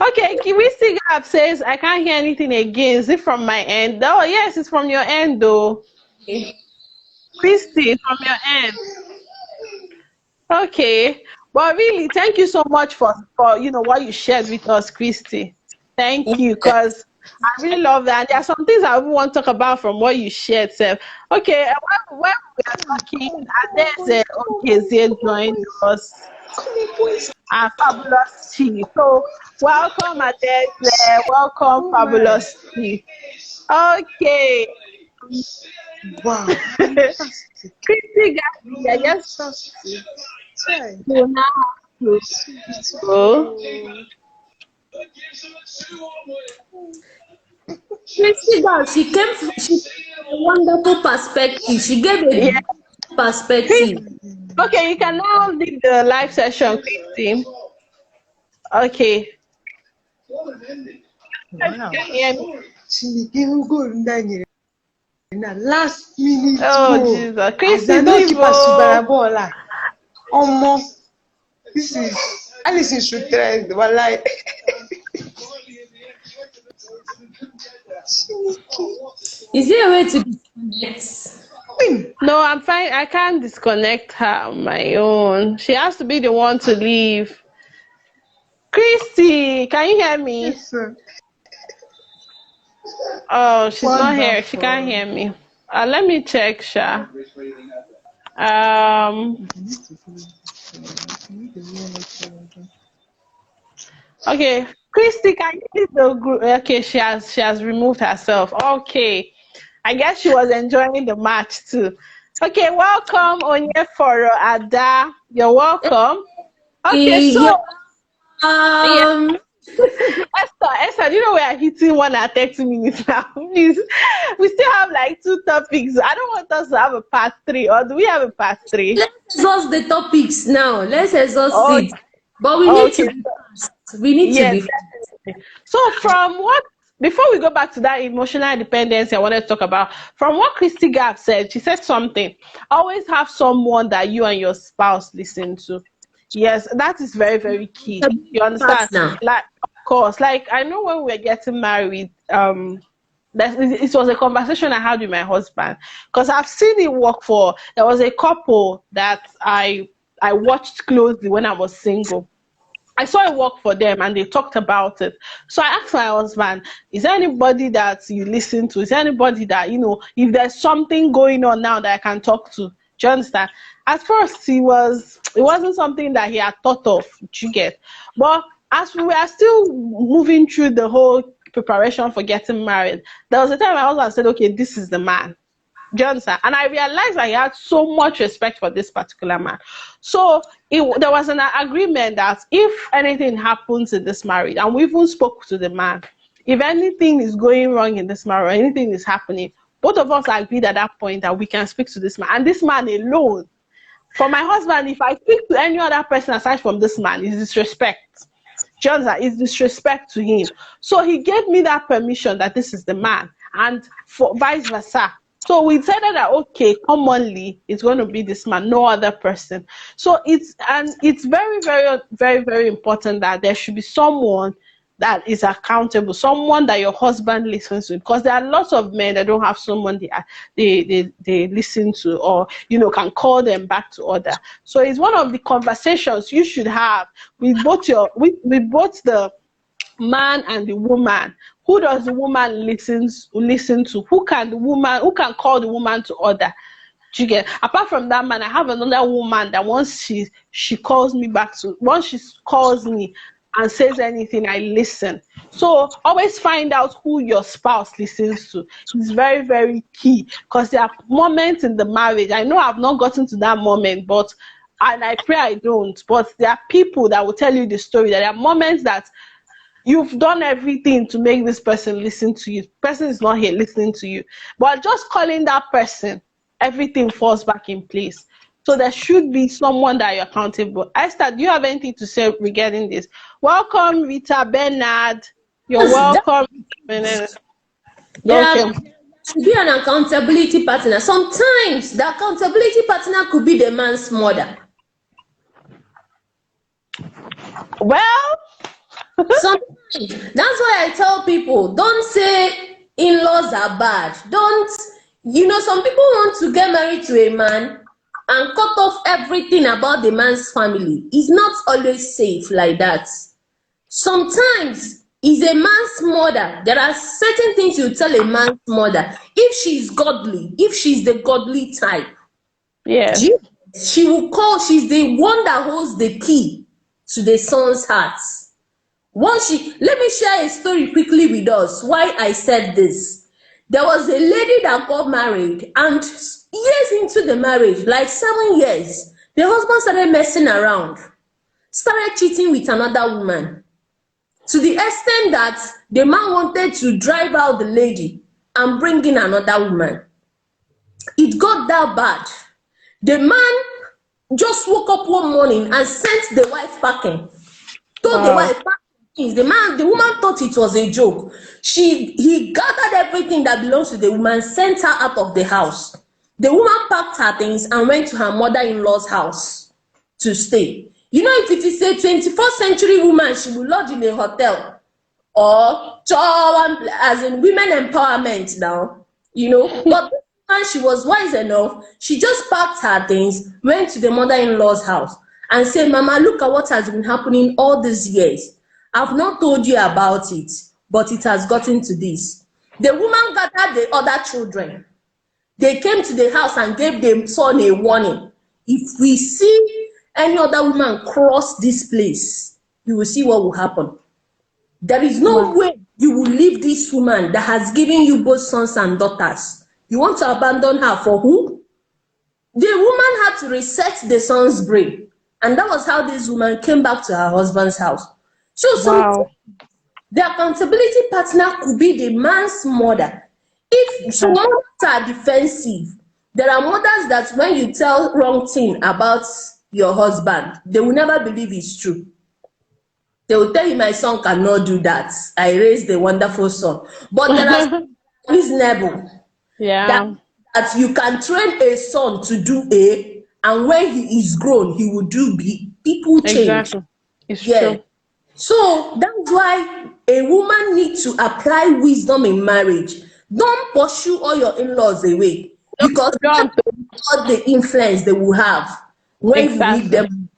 Okay, Kiwisti Gap says, I can't hear anything again. Is it from my end? Oh, yes, it's from your end, though. Christy, it's from your end. Okay. But really, thank you so much for what you shared with us, Christy. Thank you, because I really love that. There are some things I want to talk about from what you shared, Seth. Okay, when we are talking, and there's okay, Zia joined us. And Fabulous Chief. So welcome, Adele. Welcome, Fabulous Chief. Okay. Wow. Christy Gabby, I guess you now have to go. Christy girl, she came from a wonderful perspective. She gave a Yeah. good Chris, perspective. okay, you can now leave the live session, Christy. Okay. Wow. Can you hear me? Last minute Oh, goal. Jesus. As Christy, I know leave. keeper Oh. Subarabola. This is Alison should trend. Walai. Is there a way to disconnect? No, I'm fine. I can't disconnect her on my own. She has to be the one to leave. Christy, can you hear me? Yes, sir. Oh, she's not here. She can't Wonderful. hear me. Let me check, Sha. Um. Okay, Christy, can you leave the group? Okay, she has removed herself. Okay, I guess she was enjoying the match too. Okay, welcome Onyeforo Ada. You're welcome. Okay, Yeah. so yeah. Um. Esther, do you know we are hitting 1 at 30 minutes now? Please, we still have like 2 topics. I don't want us to have a part 3, or do we have a part 3? Let's exhaust the topics now. Let's exhaust Oh, it. But we need to okay. be fast. We need to Yes, be fast. definitely. So before we go back to that emotional dependency I wanted to talk about, from what Christy Gap said, she said something. Always have someone that you and your spouse listen to. Yes, that is very, very key. You understand? Fast now. Like, of course, like I know when we were getting married, it was a conversation I had with my husband because I've seen it work for. There was a couple that I watched closely when I was single. I saw it work for them and they talked about it. So I asked my husband, is there anybody that you listen to? Is there anybody that, if there's something going on now that I can talk to? Do you understand? At first, it wasn't something that he had thought of, do you get? But as we were still moving through the whole preparation for getting married, there was a time my husband said, okay, this is the man. Do you understand? And I realized I had so much respect for this particular man. So there was an agreement that if anything happens in this marriage, and we even spoke to the man, if anything is going wrong in this marriage, anything is happening, both of us agreed at that point that we can speak to this man. And this man alone, for my husband, if I speak to any other person aside from this man, it's disrespect. John, is disrespect to him. So he gave me that permission that this is the man, and for vice versa. So we said that okay, commonly it's going to be this man, no other person. So it's very, very, very, very important that there should be someone that is accountable, someone that your husband listens to, because there are lots of men that don't have someone they listen to, or can call them back to order. So it's one of the conversations you should have with both both the man and the woman. Who does the woman listen to? Who can call the woman to order? Do you get? Apart from that man, I have another woman that once she calls me, and says anything, I listen. So always find out who your spouse listens to. It's very, very key, because there are moments in the marriage. I know I've not gotten to that moment, and I pray I don't, but there are people that will tell you the story. There are moments that you've done everything to make this person listen to you. The person is not here listening to you. But just calling that person, everything falls back in place. So there should be someone that you're accountable. Esther, do you have anything to say regarding this? Welcome, Rita Bernard. You're Yes, welcome. there Okay. should be an accountability partner. Sometimes the accountability partner could be the man's mother. Well, Sometimes that's why I tell people, don't say in-laws are bad. Don't, some people want to get married to a man and cut off everything about the man's family. It's not always safe like that. Sometimes is a man's mother. There are certain things you tell a man's mother. If she's godly, if she's the godly type, yes. she will call, she's the one that holds the key to the son's heart. Let me share a story quickly with us why I said this. There was a lady that got married, and years into the marriage, like 7 years, the husband started messing around, started cheating with another woman, to the extent that the man wanted to drive out the lady and bring in another woman. It got that bad. The man just woke up one morning and sent the wife packing. Told the wife, the woman thought it was a joke. He gathered everything that belongs to the woman, sent her out of the house. The woman packed her things and went to her mother-in-law's house to stay. If it is a 21st century woman, she will lodge in a hotel or as in women empowerment now, But this woman, she was wise enough. She just packed her things, went to the mother-in-law's house and said, Mama, look at what has been happening all these years. I've not told you about it, but it has gotten to this. The woman gathered the other children. They came to the house and gave the son a warning. If we see any other woman cross this place, you will see what will happen. There is no way you will leave this woman that has given you both sons and daughters. You want to abandon her for who? The woman had to reset the son's brain. And that was how this woman came back to her husband's house. So the accountability partner could be the man's mother. If some mothers are defensive, there are mothers that when you tell wrong thing about your husband, they will never believe it's true. They will tell you, my son cannot do that. I raised a wonderful son. But there are reasonable. Yeah. That you can train a son to do A, and when he is grown, he will do B. People change. Exactly. It's true. So that's why a woman needs to apply wisdom in marriage. Don't pursue all your in-laws away, because that's not the influence they will have when you meet them.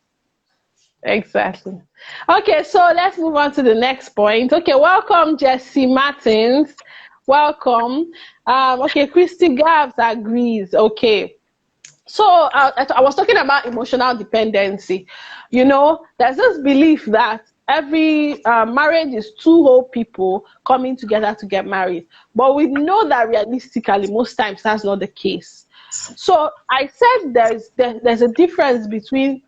Exactly. Okay, so let's move on to the next point. Okay, welcome, Jesse Martins. Welcome. Okay, Christy Gabs agrees. Okay. So I was talking about emotional dependency. There's this belief that every marriage is two whole people coming together to get married. But we know that realistically, most times that's not the case. So I said there's a difference between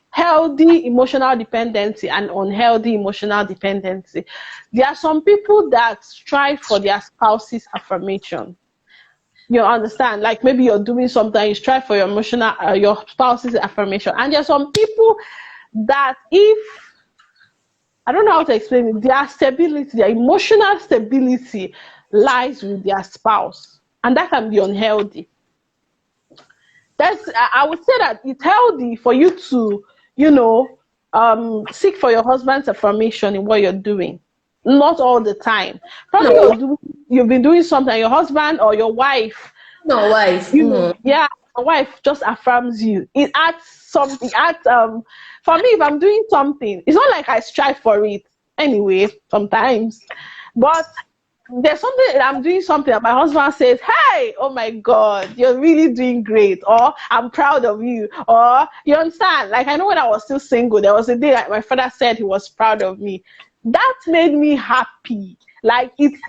healthy emotional dependency and unhealthy emotional dependency. There are some people that strive for their spouse's affirmation. You understand? Like maybe you're doing something, you strive for your spouse's affirmation. And there are some people that I don't know how to explain it, their stability, their emotional stability lies with their spouse. And that can be unhealthy. I would say that it's healthy for you to, seek for your husband's affirmation in what you're doing. Not all the time. Probably you've been doing something, your husband or your wife. No, wife. Your wife just affirms you. It adds something. For me, if I'm doing something, it's not like I strive for it anyway, sometimes. But there's something, I'm doing something, and my husband says, "Hey, oh my God, you're really doing great," or "I'm proud of you," or you understand. Like, I know when I was still single, there was a day that my father said he was proud of me. That made me happy. Like, it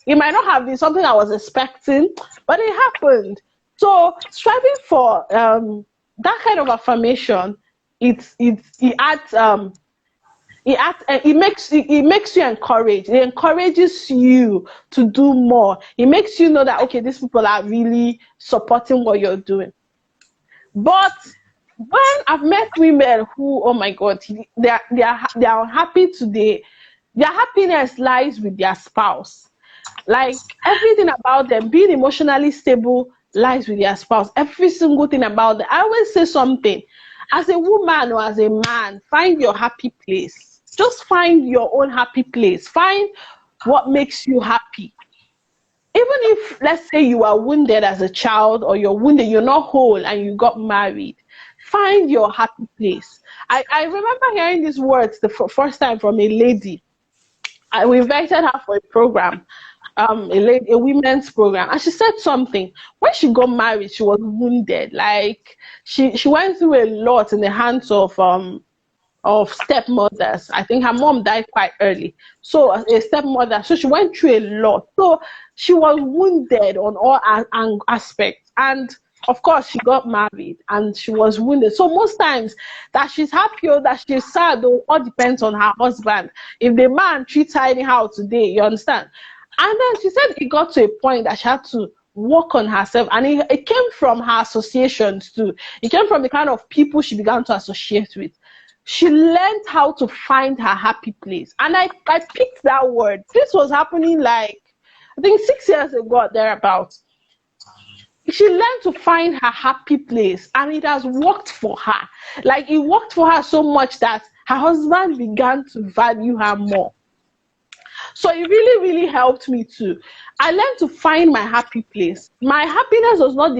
might not have been something I was expecting, but it happened. So striving for that kind of affirmation, it adds it makes you encouraged. It encourages you to do more. It makes you know that, okay, these people are really supporting what you're doing. But when I've met women who, oh my God, they are unhappy today, their happiness lies with their spouse. Like, everything about them being emotionally stable lies with their spouse. Every single thing about them. I always say something. As a woman or as a man, find your happy place. Just find your own happy place. Find what makes you happy. Even if, let's say, you are wounded as a child, or you're wounded, you're not whole, and you got married, find your happy place. I remember hearing these words the first time from a lady. We invited her for a program, a women's program, and she said something. When she got married, she was wounded. Like, she went through a lot in the hands of stepmothers. I think her mom died quite early. So a stepmother. So she went through a lot. So she was wounded on all aspects. And of course, she got married and she was wounded. So most times that she's happy or that she's sad, though, all depends on her husband. If the man treats her anyhow today, you understand? And then she said it got to a point that she had to work on herself, and it came from her associations too. It came from the kind of people she began to associate with. She learned how to find her happy place. And I picked that word. This was happening like, I think 6 years ago or thereabouts. She learned to find her happy place, and it has worked for her. Like, it worked for her so much that her husband began to value her more. So it really, really helped me too. I learned to find my happy place. My happiness does not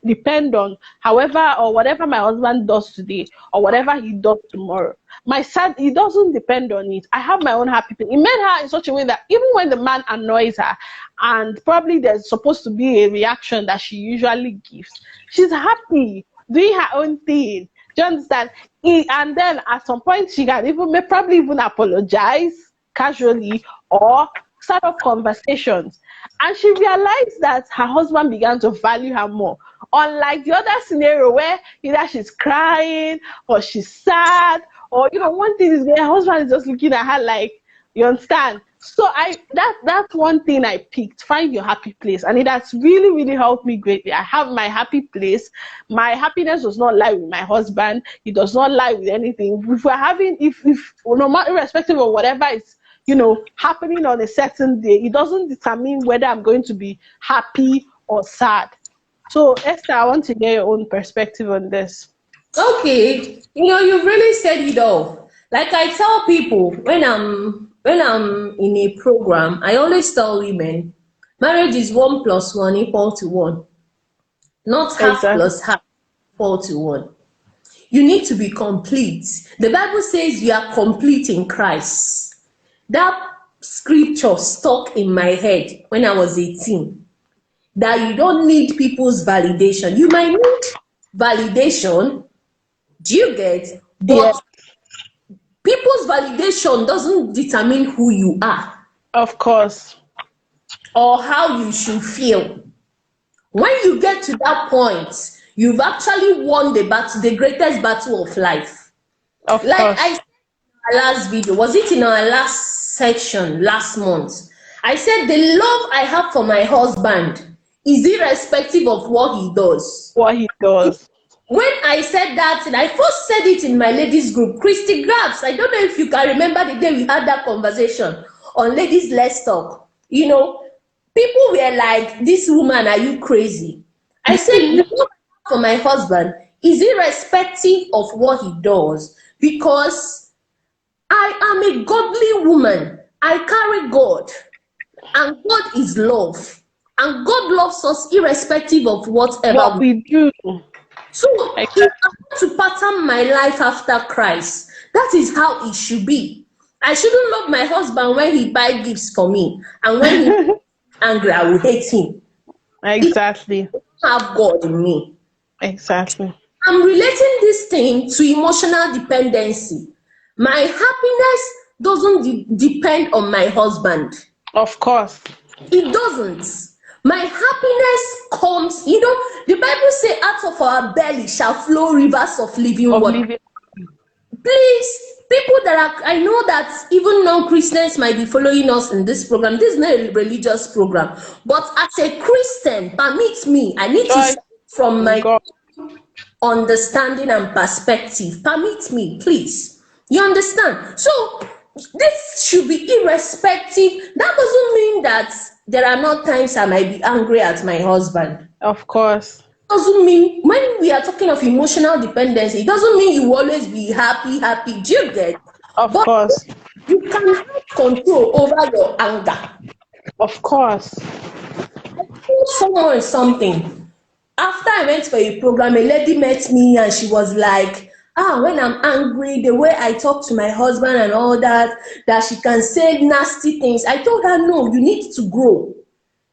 depend on however or whatever my husband does today or whatever he does tomorrow. My sad, it doesn't depend on it. I have my own happy place. It made her in such a way that even when the man annoys her, and probably there's supposed to be a reaction that she usually gives, she's happy doing her own thing. Do you understand? And then at some point she can even probably even apologize casually or start up conversations. And she realized that her husband began to value her more. Unlike the other scenario where either she's crying or she's sad, or one thing is her husband is just looking at her like, you understand? So that's one thing I picked. Find your happy place. And it has really, really helped me greatly. I have my happy place. My happiness does not lie with my husband. It does not lie with anything. If we're having, if no matter, irrespective of whatever is happening on a certain day, it doesn't determine whether I'm going to be happy or sad. So Esther, I want to get your own perspective on this. Okay, you've really said it all. Like I tell people when I'm in a program, I always tell women, marriage is 1 + 1 = 1, not half Exactly. plus half equal to 1. You need to be complete. The Bible says you are complete in Christ. That scripture stuck in my head when I was 18, that you don't need people's validation. You might need validation, do you get? Yeah, But people's validation doesn't determine who you are of course. or how you should feel. When you get to that point, you've actually won the greatest battle of life. Of Like I course. said in our last video, was it in our last section last month? I said the love I have for my husband is irrespective of what he does. What he does. When I said that, and I first said it in my ladies group, Christy Grabs, I don't know if you can remember the day we had that conversation on Ladies Let's Talk. People were like, this woman, are you crazy? I said, the love for my husband is irrespective of what he does, because I am a godly woman. I carry God, and God is love. And God loves us irrespective of whatever What we do. so if Exactly. I want to pattern my life after Christ, that is how it should be. I shouldn't love my husband when he buy gifts for me, and when he angry, I will hate him. It Exactly. doesn't have God in me. Exactly. I'm relating this thing to emotional dependency. My happiness doesn't depend on my husband. Of course. It doesn't. My happiness comes, the Bible say out of our belly shall flow rivers of living Of water. living. Please, people that I know that even non-Christians might be following us in this program. This is not a religious program, but as a Christian, permit me, I need to Joy share from in my God. understanding and perspective. Permit me, please. You understand? So this should be irrespective. That doesn't mean that there are not times I might be angry at my husband. Of course. Doesn't mean when we are talking of emotional dependency, it doesn't mean you always be happy, happy. Do you get? Of But course. you can have control over your anger. Of course. Told someone something. After I went for a program, a lady met me and she was like, when I'm angry, the way I talk to my husband and all that she can say nasty things. I told her, no, you need to grow.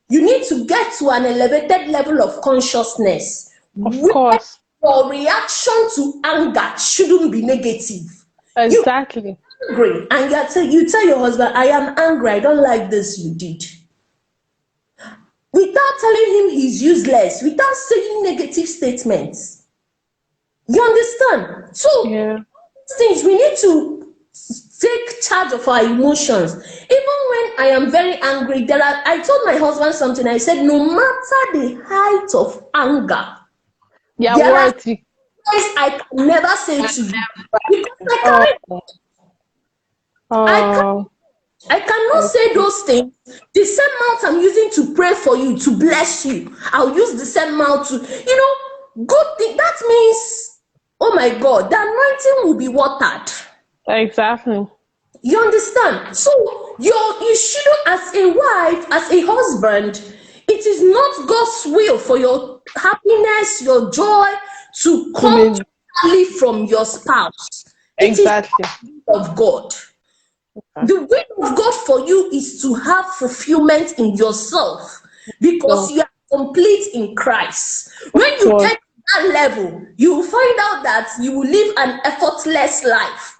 You need to get to an elevated level of consciousness Of where course. your reaction to anger shouldn't be negative. You Exactly. angry and you tell your husband, I am angry, I don't like this you did. Without telling him he's useless, without saying negative statements. You understand? So, Yeah. things we need to take charge of our emotions. Even when I am very angry, I told my husband something. I said, no matter the height of anger, They are there are worthy. things I can never say to you because Oh. I can't Oh. I cannot say Okay. those things. The same mouth I'm using to pray for you, to bless you, I'll use the same mouth to, good thing. That means, oh my God, the anointing will be watered. Exactly. You understand? So you shouldn't, as a wife, as a husband, it is not God's will for your happiness, your joy to To come be totally from your spouse. It is exactly. the will of God. The will of God for you is to have fulfillment in yourself because So you are complete in Christ. When of you course. get to that level, you will find out that you will live an effortless life.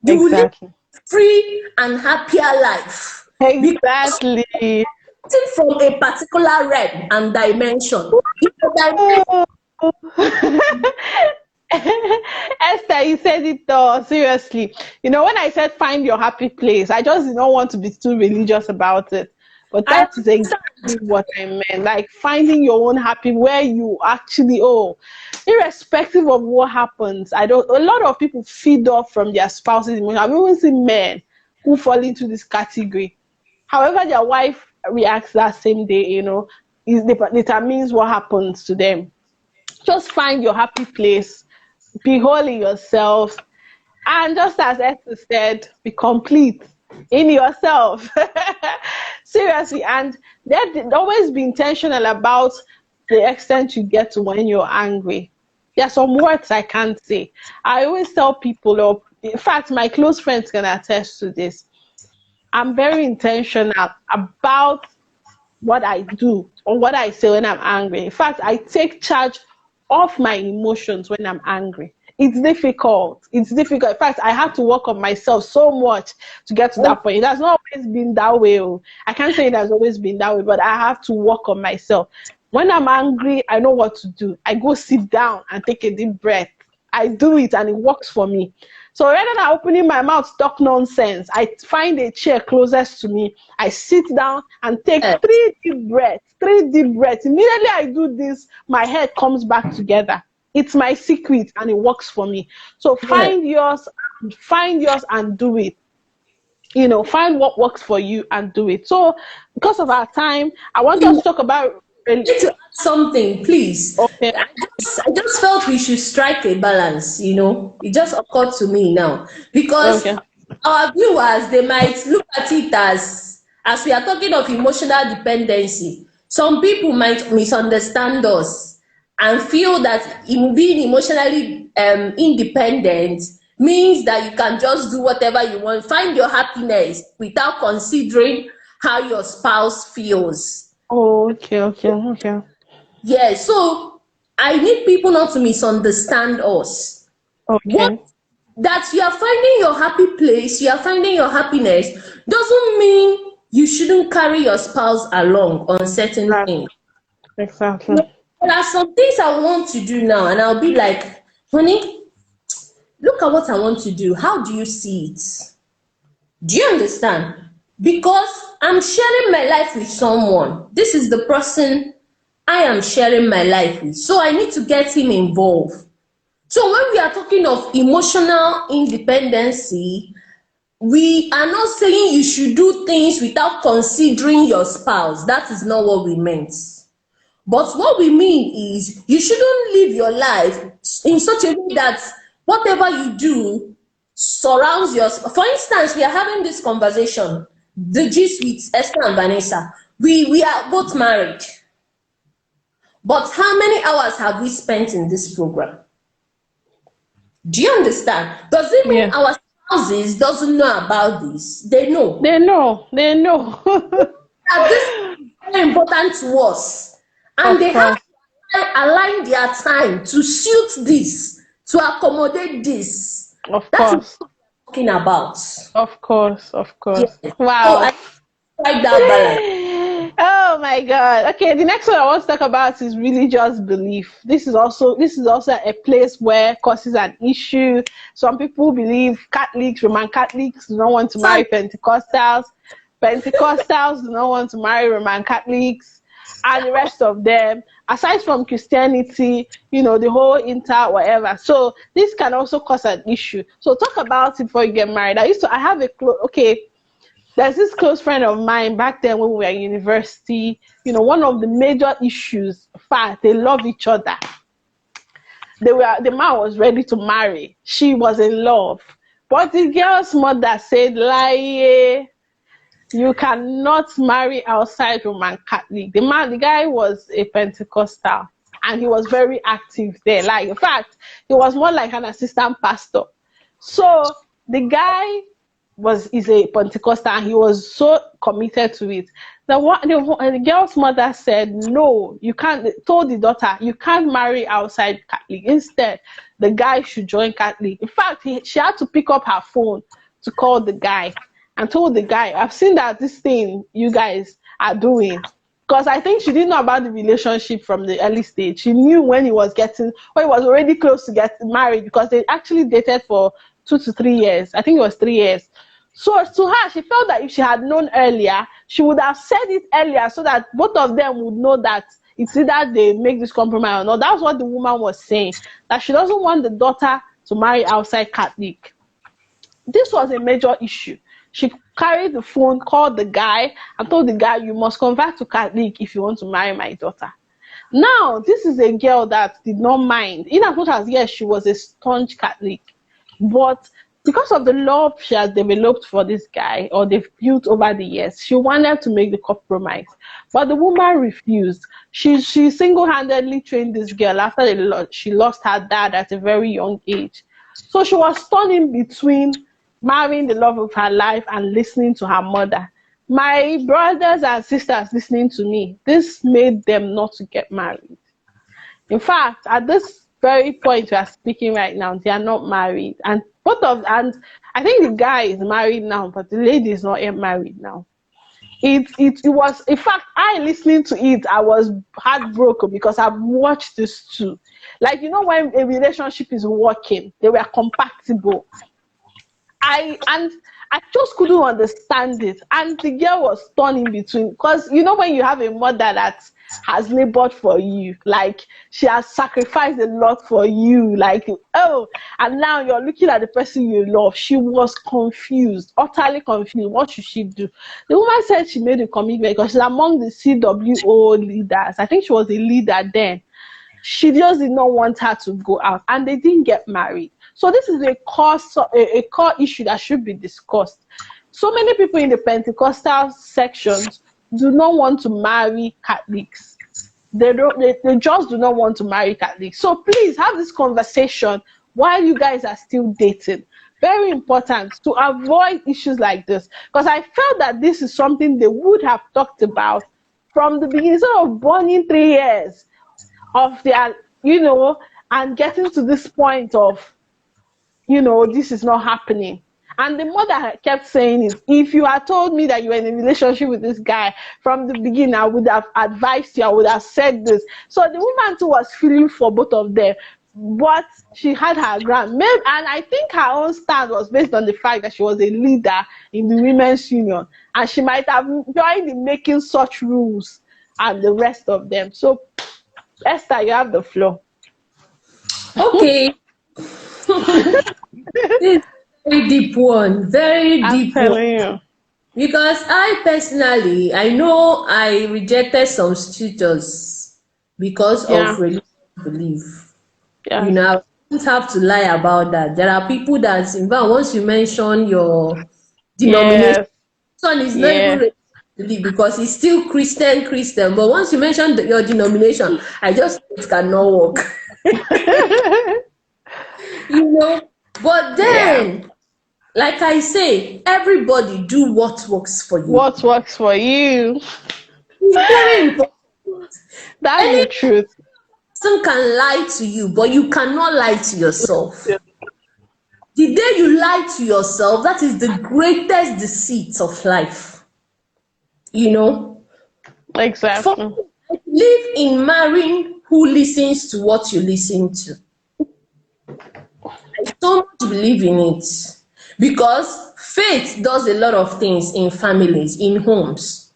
You will live Exactly. free and happier life because Exactly. you're acting from a particular realm and dimension. It's a dimension. Oh. Esther, you said it seriously. When I said find your happy place, I just did not want to be too religious about it. But I that is understand. exactly what I meant. Like finding your own happy where you actually, irrespective of what happens. A lot of people feed off from their spouse's emotion. I've even seen men who fall into this category. However, their wife reacts that same day, determines what happens to them. Just find your happy place, be whole in yourself, and just as Esther said, be complete in yourself. Seriously, and always be intentional about the extent you get to when you're angry. There are some words I can't say. I always tell people, or in fact, my close friends can attest to this. I'm very intentional about what I do or what I say when I'm angry. In fact, I take charge of my emotions when I'm angry. It's difficult. It's difficult. In fact, I have to work on myself so much to get to that point. It has not always been that way. I can't say it has always been that way, but I have to work on myself. When I'm angry, I know what to do. I go sit down and take a deep breath. I do it and it works for me. So rather than opening my mouth to talk nonsense, I find a chair closest to me. I sit down and take Yes, three deep breaths. Three deep breaths. Immediately I do this, my head comes back together. It's my secret and it works for me. So yes. find yours and do it. Find what works for you and do it. So because of our time, I want us to talk about Need to add something, please. okay, I just felt we should strike a balance. It just occurred to me now because okay. our viewers they might look at it as we are talking of emotional dependency. Some people might misunderstand us and feel that being emotionally independent means that you can just do whatever you want, find your happiness without considering how your spouse feels. Oh, okay. Yeah, so I need people not to misunderstand us. What Okay. that you are finding your happy place, you are finding your happiness, doesn't mean you shouldn't carry your spouse along on certain things. Exactly. There are some things I want to do now, and I'll be like, honey, look at what I want to do. How do you see it? Do you understand? Because I'm sharing my life with someone. This is the person I am sharing my life with. So I need to get him involved. So when we are talking of emotional independency, we are not saying you should do things without considering your spouse. That is not what we meant. But what we mean is you shouldn't live your life in such a way that whatever you do surrounds your. For instance, we are having this conversation, the gist with Esther and Vanessa. We are both married. But how many hours have we spent in this program? Do you understand? Does it mean Yeah. our spouses doesn't know about this? They know. They know. They know. That this is very important to us. And Of they have course. to align their time to suit this, to accommodate this. Of That is course. what I'm talking about. Of course. Of Yes. course. So Wow. I like that balance. Oh my God. Okay, the next one I want to talk about is religious belief. This is also a place where causes an issue. Some people believe Catholics, Roman Catholics do not want to marry Pentecostals. Pentecostals do not want to marry Roman Catholics, and the rest of them. Aside from Christianity, the whole inter whatever. So this can also cause an issue. So talk about it before you get married. I have there's this close friend of mine back then when we were in university. One of the major issues, in fact, they love each other. The man was ready to marry. She was in love. But the girl's mother said, lie, you cannot marry outside Roman Catholic. The guy was a Pentecostal and he was very active there. Like, in fact, he was more like an assistant pastor. So the guy is a Pentecostal and he was so committed to it. The girl's mother said, no, you can't, told the daughter, you can't marry outside Catholic. Instead, the guy should join Catholic. In fact, she had to pick up her phone to call the guy and told the guy, I've seen that this thing you guys are doing. Because I think she didn't know about the relationship from the early stage. She knew when he was already close to getting married, because they actually dated for 2 to 3 years. I think it was 3 years. So to her, she felt that if she had known earlier, she would have said it earlier so that both of them would know that it's either they make this compromise or not. That's what the woman was saying, that she doesn't want the daughter to marry outside Catholic. This was a major issue. She carried the phone, called the guy, and told the guy, you must convert to Catholic if you want to marry my daughter. Now, this is a girl that did not mind. In as much as, yes, she was a staunch Catholic, but because of the love she has developed for this guy, or they've built over the years, she wanted to make the compromise. But the woman refused. She single-handedly trained this girl after she lost her dad at a very young age. So she was torn in between marrying the love of her life and listening to her mother. My brothers and sisters listening to me, this made them not to get married. In fact, at this very point we are speaking right now, they are not married. And I think the guy is married now, but the lady is not yet married now. It was, in fact, I listening to it, I was heartbroken because I've watched this too. Like, when a relationship is working, they were compatible. I just couldn't understand it. And the girl was torn in between. Because when you have a mother that has labored for you, like she has sacrificed a lot for you, like, and now you're looking at the person you love. She was confused, utterly confused. What should she do? The woman said she made a commitment because she's among the CWO leaders. I think she was a leader then. She just did not want her to go out, and they didn't get married. So this is a core issue that should be discussed. So many people in the Pentecostal sections do not want to marry Catholics. They just do not want to marry Catholics. So please have this conversation while you guys are still dating. very important to avoid issues like this, because I felt that this is something they would have talked about from the beginning, instead of burning 3 years of their, and getting to this point of, this is not happening. And the mother kept saying is, if you had told me that you were in a relationship with this guy from the beginning, I would have advised you, I would have said this. So the woman too was feeling for both of them, but she had her ground. Maybe, and I think her own stand was based on the fact that she was a leader in the women's union, and she might have joined in making such rules and the rest of them. So, Esther, you have the floor. Okay. This is a very deep one, very I'm deep one. telling you. Because I personally, I know I rejected some tutors because Yeah. of religious belief. Yeah. I don't have to lie about that. There are people that, in fact, once you mention your denomination, Yes. son is not even Yeah. religious belief because he's still Christian. But once you mention your denomination, I just it cannot work. But Yeah. then, like I say, everybody do what works for you. What works for you? It's very important. That's the Any truth. person can lie to you, but you cannot lie to yourself. The day you lie to yourself, that is the greatest deceit of life. For Exactly. me, I believe in marrying who listens to what you listen to. I so much believe in it because faith does a lot of things in families, in homes.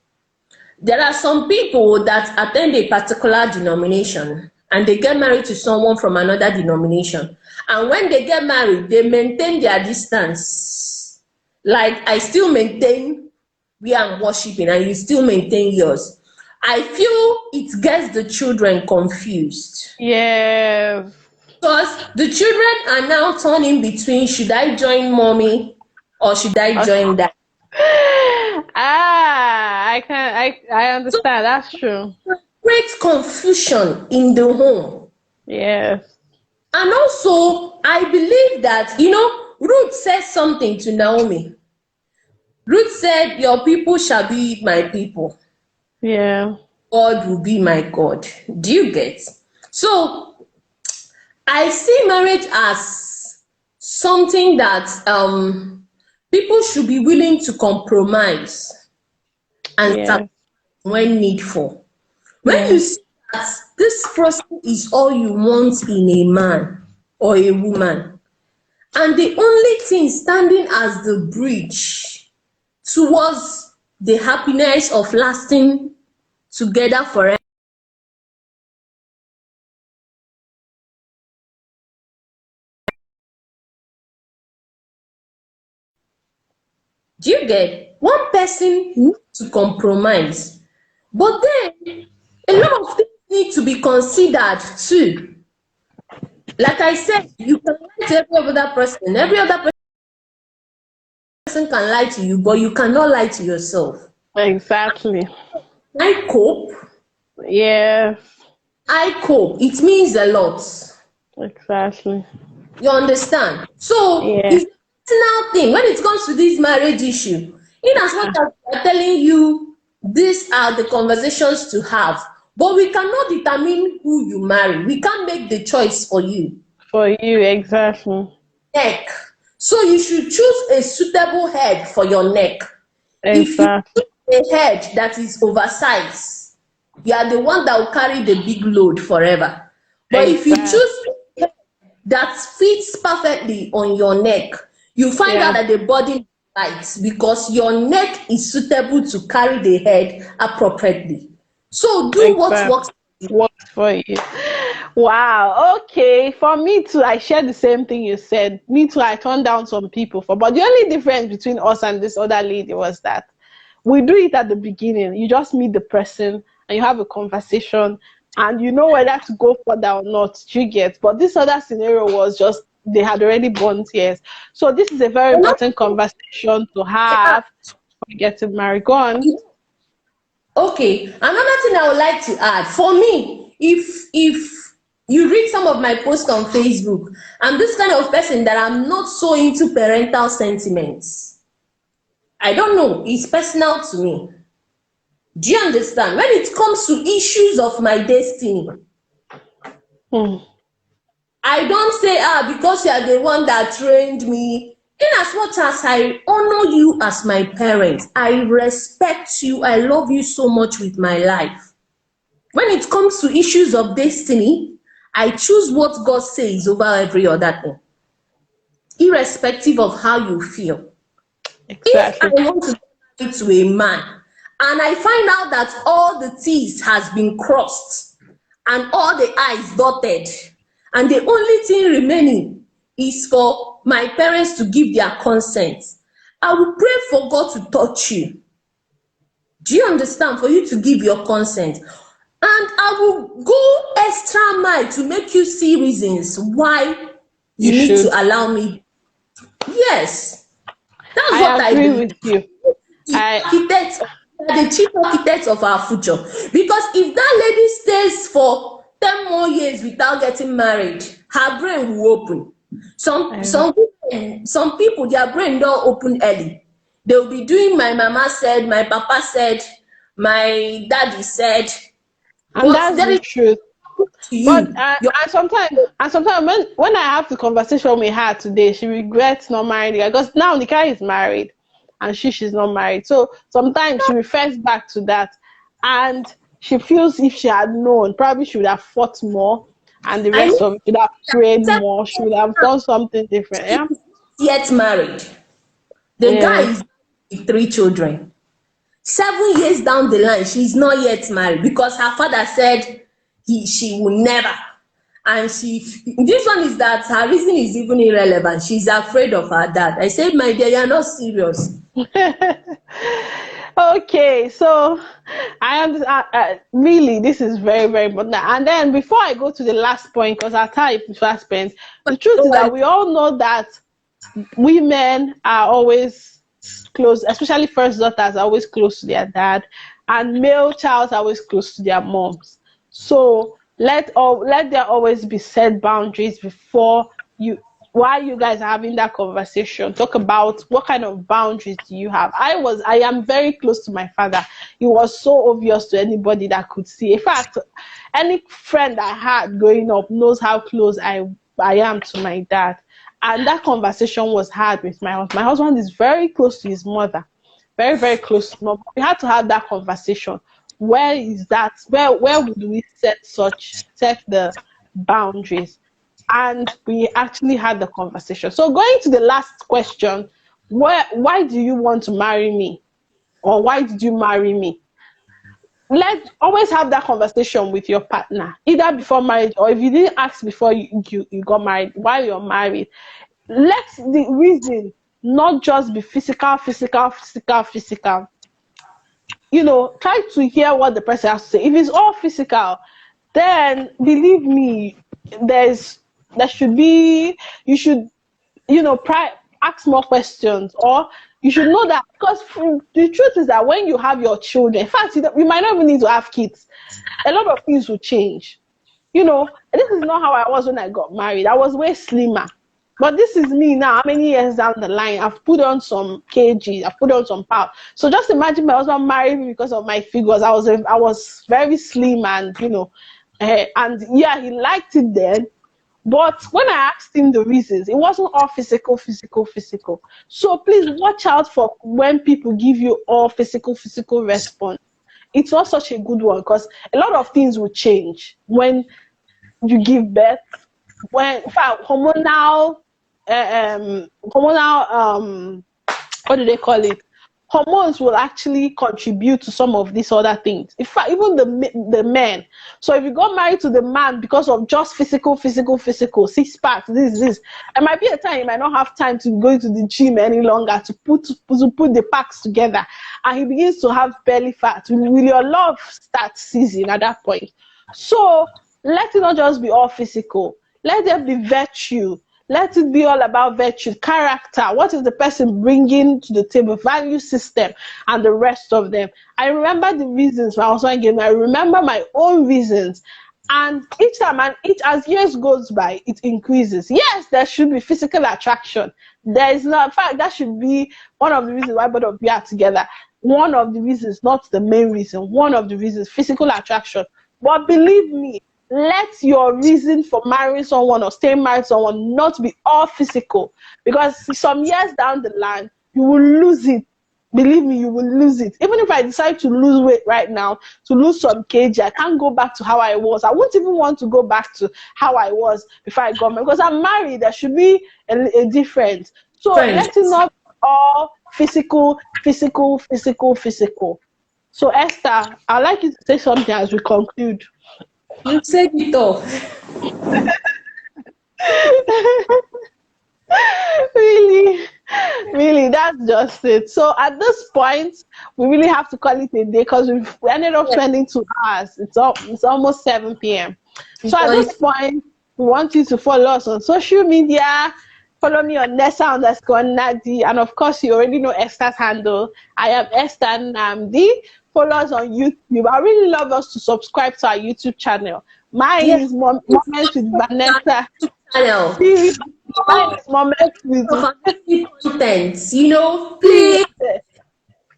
There are some people that attend a particular denomination and they get married to someone from another denomination. And when they get married, they maintain their distance. Like I still maintain where I'm worshiping and you still maintain yours. I feel it gets the children confused. Yes. Because the children are now turning between, should I join mommy or should I join dad? I So understand. That's true. great confusion in the home. Yes. And also, I believe that, Ruth said something to Naomi. Ruth said, your people shall be my people. Yeah. God will be my God. Do you get? So, I see marriage as something that people should be willing to compromise and Yeah. sacrifice when needful. When Yeah. you see that this person is all you want in a man or a woman, and the only thing standing as the bridge towards the happiness of lasting together forever. Do you get? One person needs to compromise, but then a lot of things need to be considered too. Like I said, you can lie to every other person. Every other person can lie to you, but you cannot lie to yourself. Exactly. I cope. Yes. I cope. It means a lot. Exactly. You understand? So Yeah. it's a personal thing when it comes to this marriage issue. In as much as we are telling you these are the conversations to have, but we cannot determine who you marry. We can't make the choice for you. For you, exactly. Neck. So you should choose a suitable head for your neck. If you Exactly. choose a head that is oversized, you are the one that will carry the big load forever. But if you Exactly. choose a head that fits perfectly on your neck, you find out Yeah. that the body lights because your neck is suitable to carry the head appropriately. So do what Exactly. works. Works for you. Wow. Okay. For me too, I share the same thing you said. Me too, I turned down some people for, but the only difference between us and this other lady was that we do it at the beginning. You just meet the person and you have a conversation and you know whether to go further or not. You get. But this other scenario was just they had already born tears. So this is a very important conversation to have for getting married. Go on. Okay, another thing I would like to add for me, if You read some of my posts on Facebook. I'm this kind of person that I'm not so into parental sentiments. I don't know, it's personal to me. Do you understand? When it comes to issues of my destiny, Hmm. I don't say, because you are the one that trained me. In as much as I honor you as my parent, I respect you, I love you so much with my life. When it comes to issues of destiny, I choose what God says over every other thing, irrespective of how you feel. If I Exactly. want to get married to a man and I find out that all the T's has been crossed and all the I's dotted, and the only thing remaining is for my parents to give their consent, I will pray for God to touch you. Do you understand? For you to give your consent. And I will go extra mile to make you see reasons why You you need to should. allow me. Yes, that's what I I agree believe. with you. The I architects, the chief architects of our future. Because if that lady stays for 10 more years without getting married, her brain will open. Some I some some people, their brain don't open early. They'll be doing my mama said, my papa said, my daddy said, And but that's there the is truth. to But you. Your and sometimes when I have the conversation with her today, she regrets not marrying the guy because now the guy is married, and she's not married. So sometimes she refers back to that, and she feels if she had known, probably she would have fought more, and the I rest mean of it should have prayed that more. She would have done something different. he Yeah, is not yet married. The guy yeah. is with 3 children. 7 years down the line, she's not yet married because her father said she will never. And this one is that her reason is even irrelevant. She's afraid of her dad. I said, my dear, you're not serious. Okay, so I understand. Really, this is very, very important. And then before I go to the last point, because our time is fast spent, the truth So is I that we all know that women are always close, especially first daughters are always close to their dad, and male child are always close to their moms. So let there always be set boundaries before you while you guys are having that conversation. Talk about what kind of boundaries do you have. I am very close to my father. It was so obvious to anybody that could see. In fact, any friend I had growing up knows how close I am to my dad. And that conversation was hard with my husband. My husband is very close to his mother, very, very close to mom. We had to have that conversation. Where is that? Where would we set the boundaries? And we actually had the conversation. So going to the last question, why do you want to marry me? Or why did you marry me? Let always have that conversation with your partner, either before marriage or if you didn't ask before you got married, while you're married. Let the reason not just be physical, physical, physical, physical. Try to hear what the person has to say. If it's all physical, then believe me, there's there should be you should ask more questions, or you should know that, because the truth is that when you have your children, in fact, you might not even need to have kids. A lot of things will change. This is not how I was when I got married. I was way slimmer. But this is me now. How many years down the line? I've put on some kg. I've put on some pounds. So just imagine my husband married me because of my figures. I was very slim, and and yeah, he liked it then. But when I asked him the reasons, it wasn't all physical, physical, physical. So please watch out for when people give you all physical, physical response. It's not such a good one, because a lot of things will change when you give birth. When, in fact, hormonal, what do they call it? Hormones will actually contribute to some of these other things. In fact, even the men. So if you got married to the man because of just physical, physical, physical, six packs, this, it might be a time you might not have time to go to the gym any longer to put the packs together, and he begins to have belly fat. Will your love start ceasing at that point? So let it not just be all physical. Let there be virtue. Let it be all about virtue, character. What is the person bringing to the table? Value system, and the rest of them. I remember the reasons my husband gave me. I remember my own reasons. And each time, and each as years goes by, it increases. Yes, there should be physical attraction. There is not. In fact, that should be one of the reasons why both of you are together. One of the reasons, not the main reason. One of the reasons, physical attraction. But believe me, let your reason for marrying someone or staying married to someone not be all physical, because some years down the line, you will lose it. Believe me, you will lose it. Even if I decide to lose weight right now, to lose some kg, I can't go back to how I was. I won't even want to go back to how I was before I got married, because I'm married. There should be a difference. So let it not be all physical, physical, physical, physical. So Esther, I'd like you to say something as we conclude. You said it all. Really, that's just it. So at this point, we really have to call it a day, because we ended up spending 2 hours. It's almost 7 p.m. So at this point, we want you to follow us on social media. Follow me on Nessa_Nadi, and of course, you already know Esther's handle. I am Esther Namdi. Follow us on YouTube. I really love us to subscribe to our YouTube channel. Mine is Moments with Vanessa. Channel. Mine is Moments with content. Please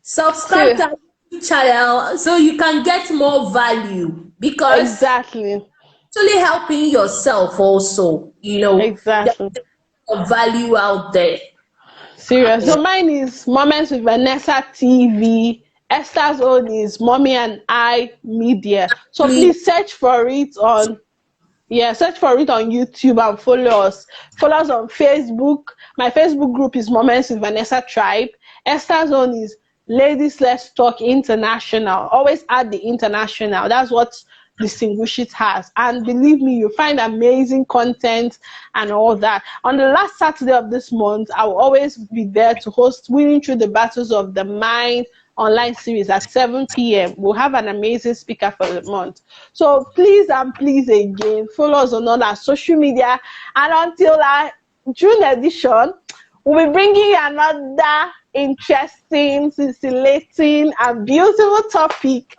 subscribe to our YouTube channel so you can get more value, because exactly. actually helping yourself also. Exactly. Value out there. Serious. So mine is Moments with Vanessa TV. Esther's own is Mommy and I Media. So please search for it on YouTube and follow us. Follow us on Facebook. My Facebook group is Moments with Vanessa Tribe. Esther's own is Ladies Let's Talk International. Always add the international. That's what distinguishes has. And believe me, you'll find amazing content and all that. On the last Saturday of this month, I will always be there to host Winning Through the Battles of the Mind online series at 7 p.m. We'll have an amazing speaker for the month. So please and please again, follow us on all our social media. And until our June edition, we'll be bringing you another interesting, scintillating, and beautiful topic.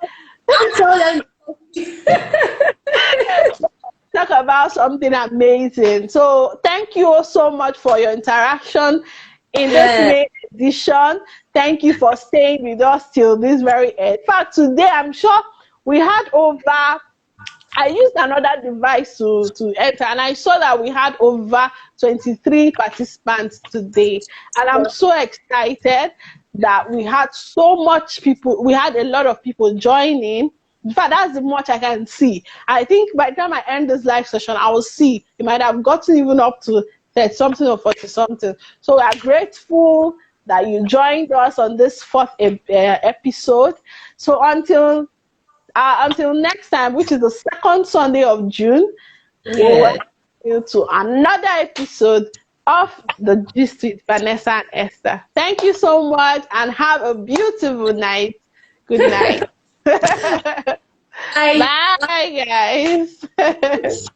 Talk about something amazing. So thank you all so much for your interaction in this May edition. Thank you for staying with us till this very end. In fact, today I'm sure we had I used another device to enter, and I saw that we had over 23 participants today. And I'm so excited that we had so much people. We had a lot of people joining. In fact, that's the much I can see. I think by the time I end this live session, I will see it might have gotten even up to 30 something or 40 something. So we are grateful that you joined us on this 4th episode. So until next time, which is the 2nd Sunday of June, we'll welcome you to another episode of The Gist with Vanessa and Esther. Thank you so much and have a beautiful night. Good night. Bye, guys.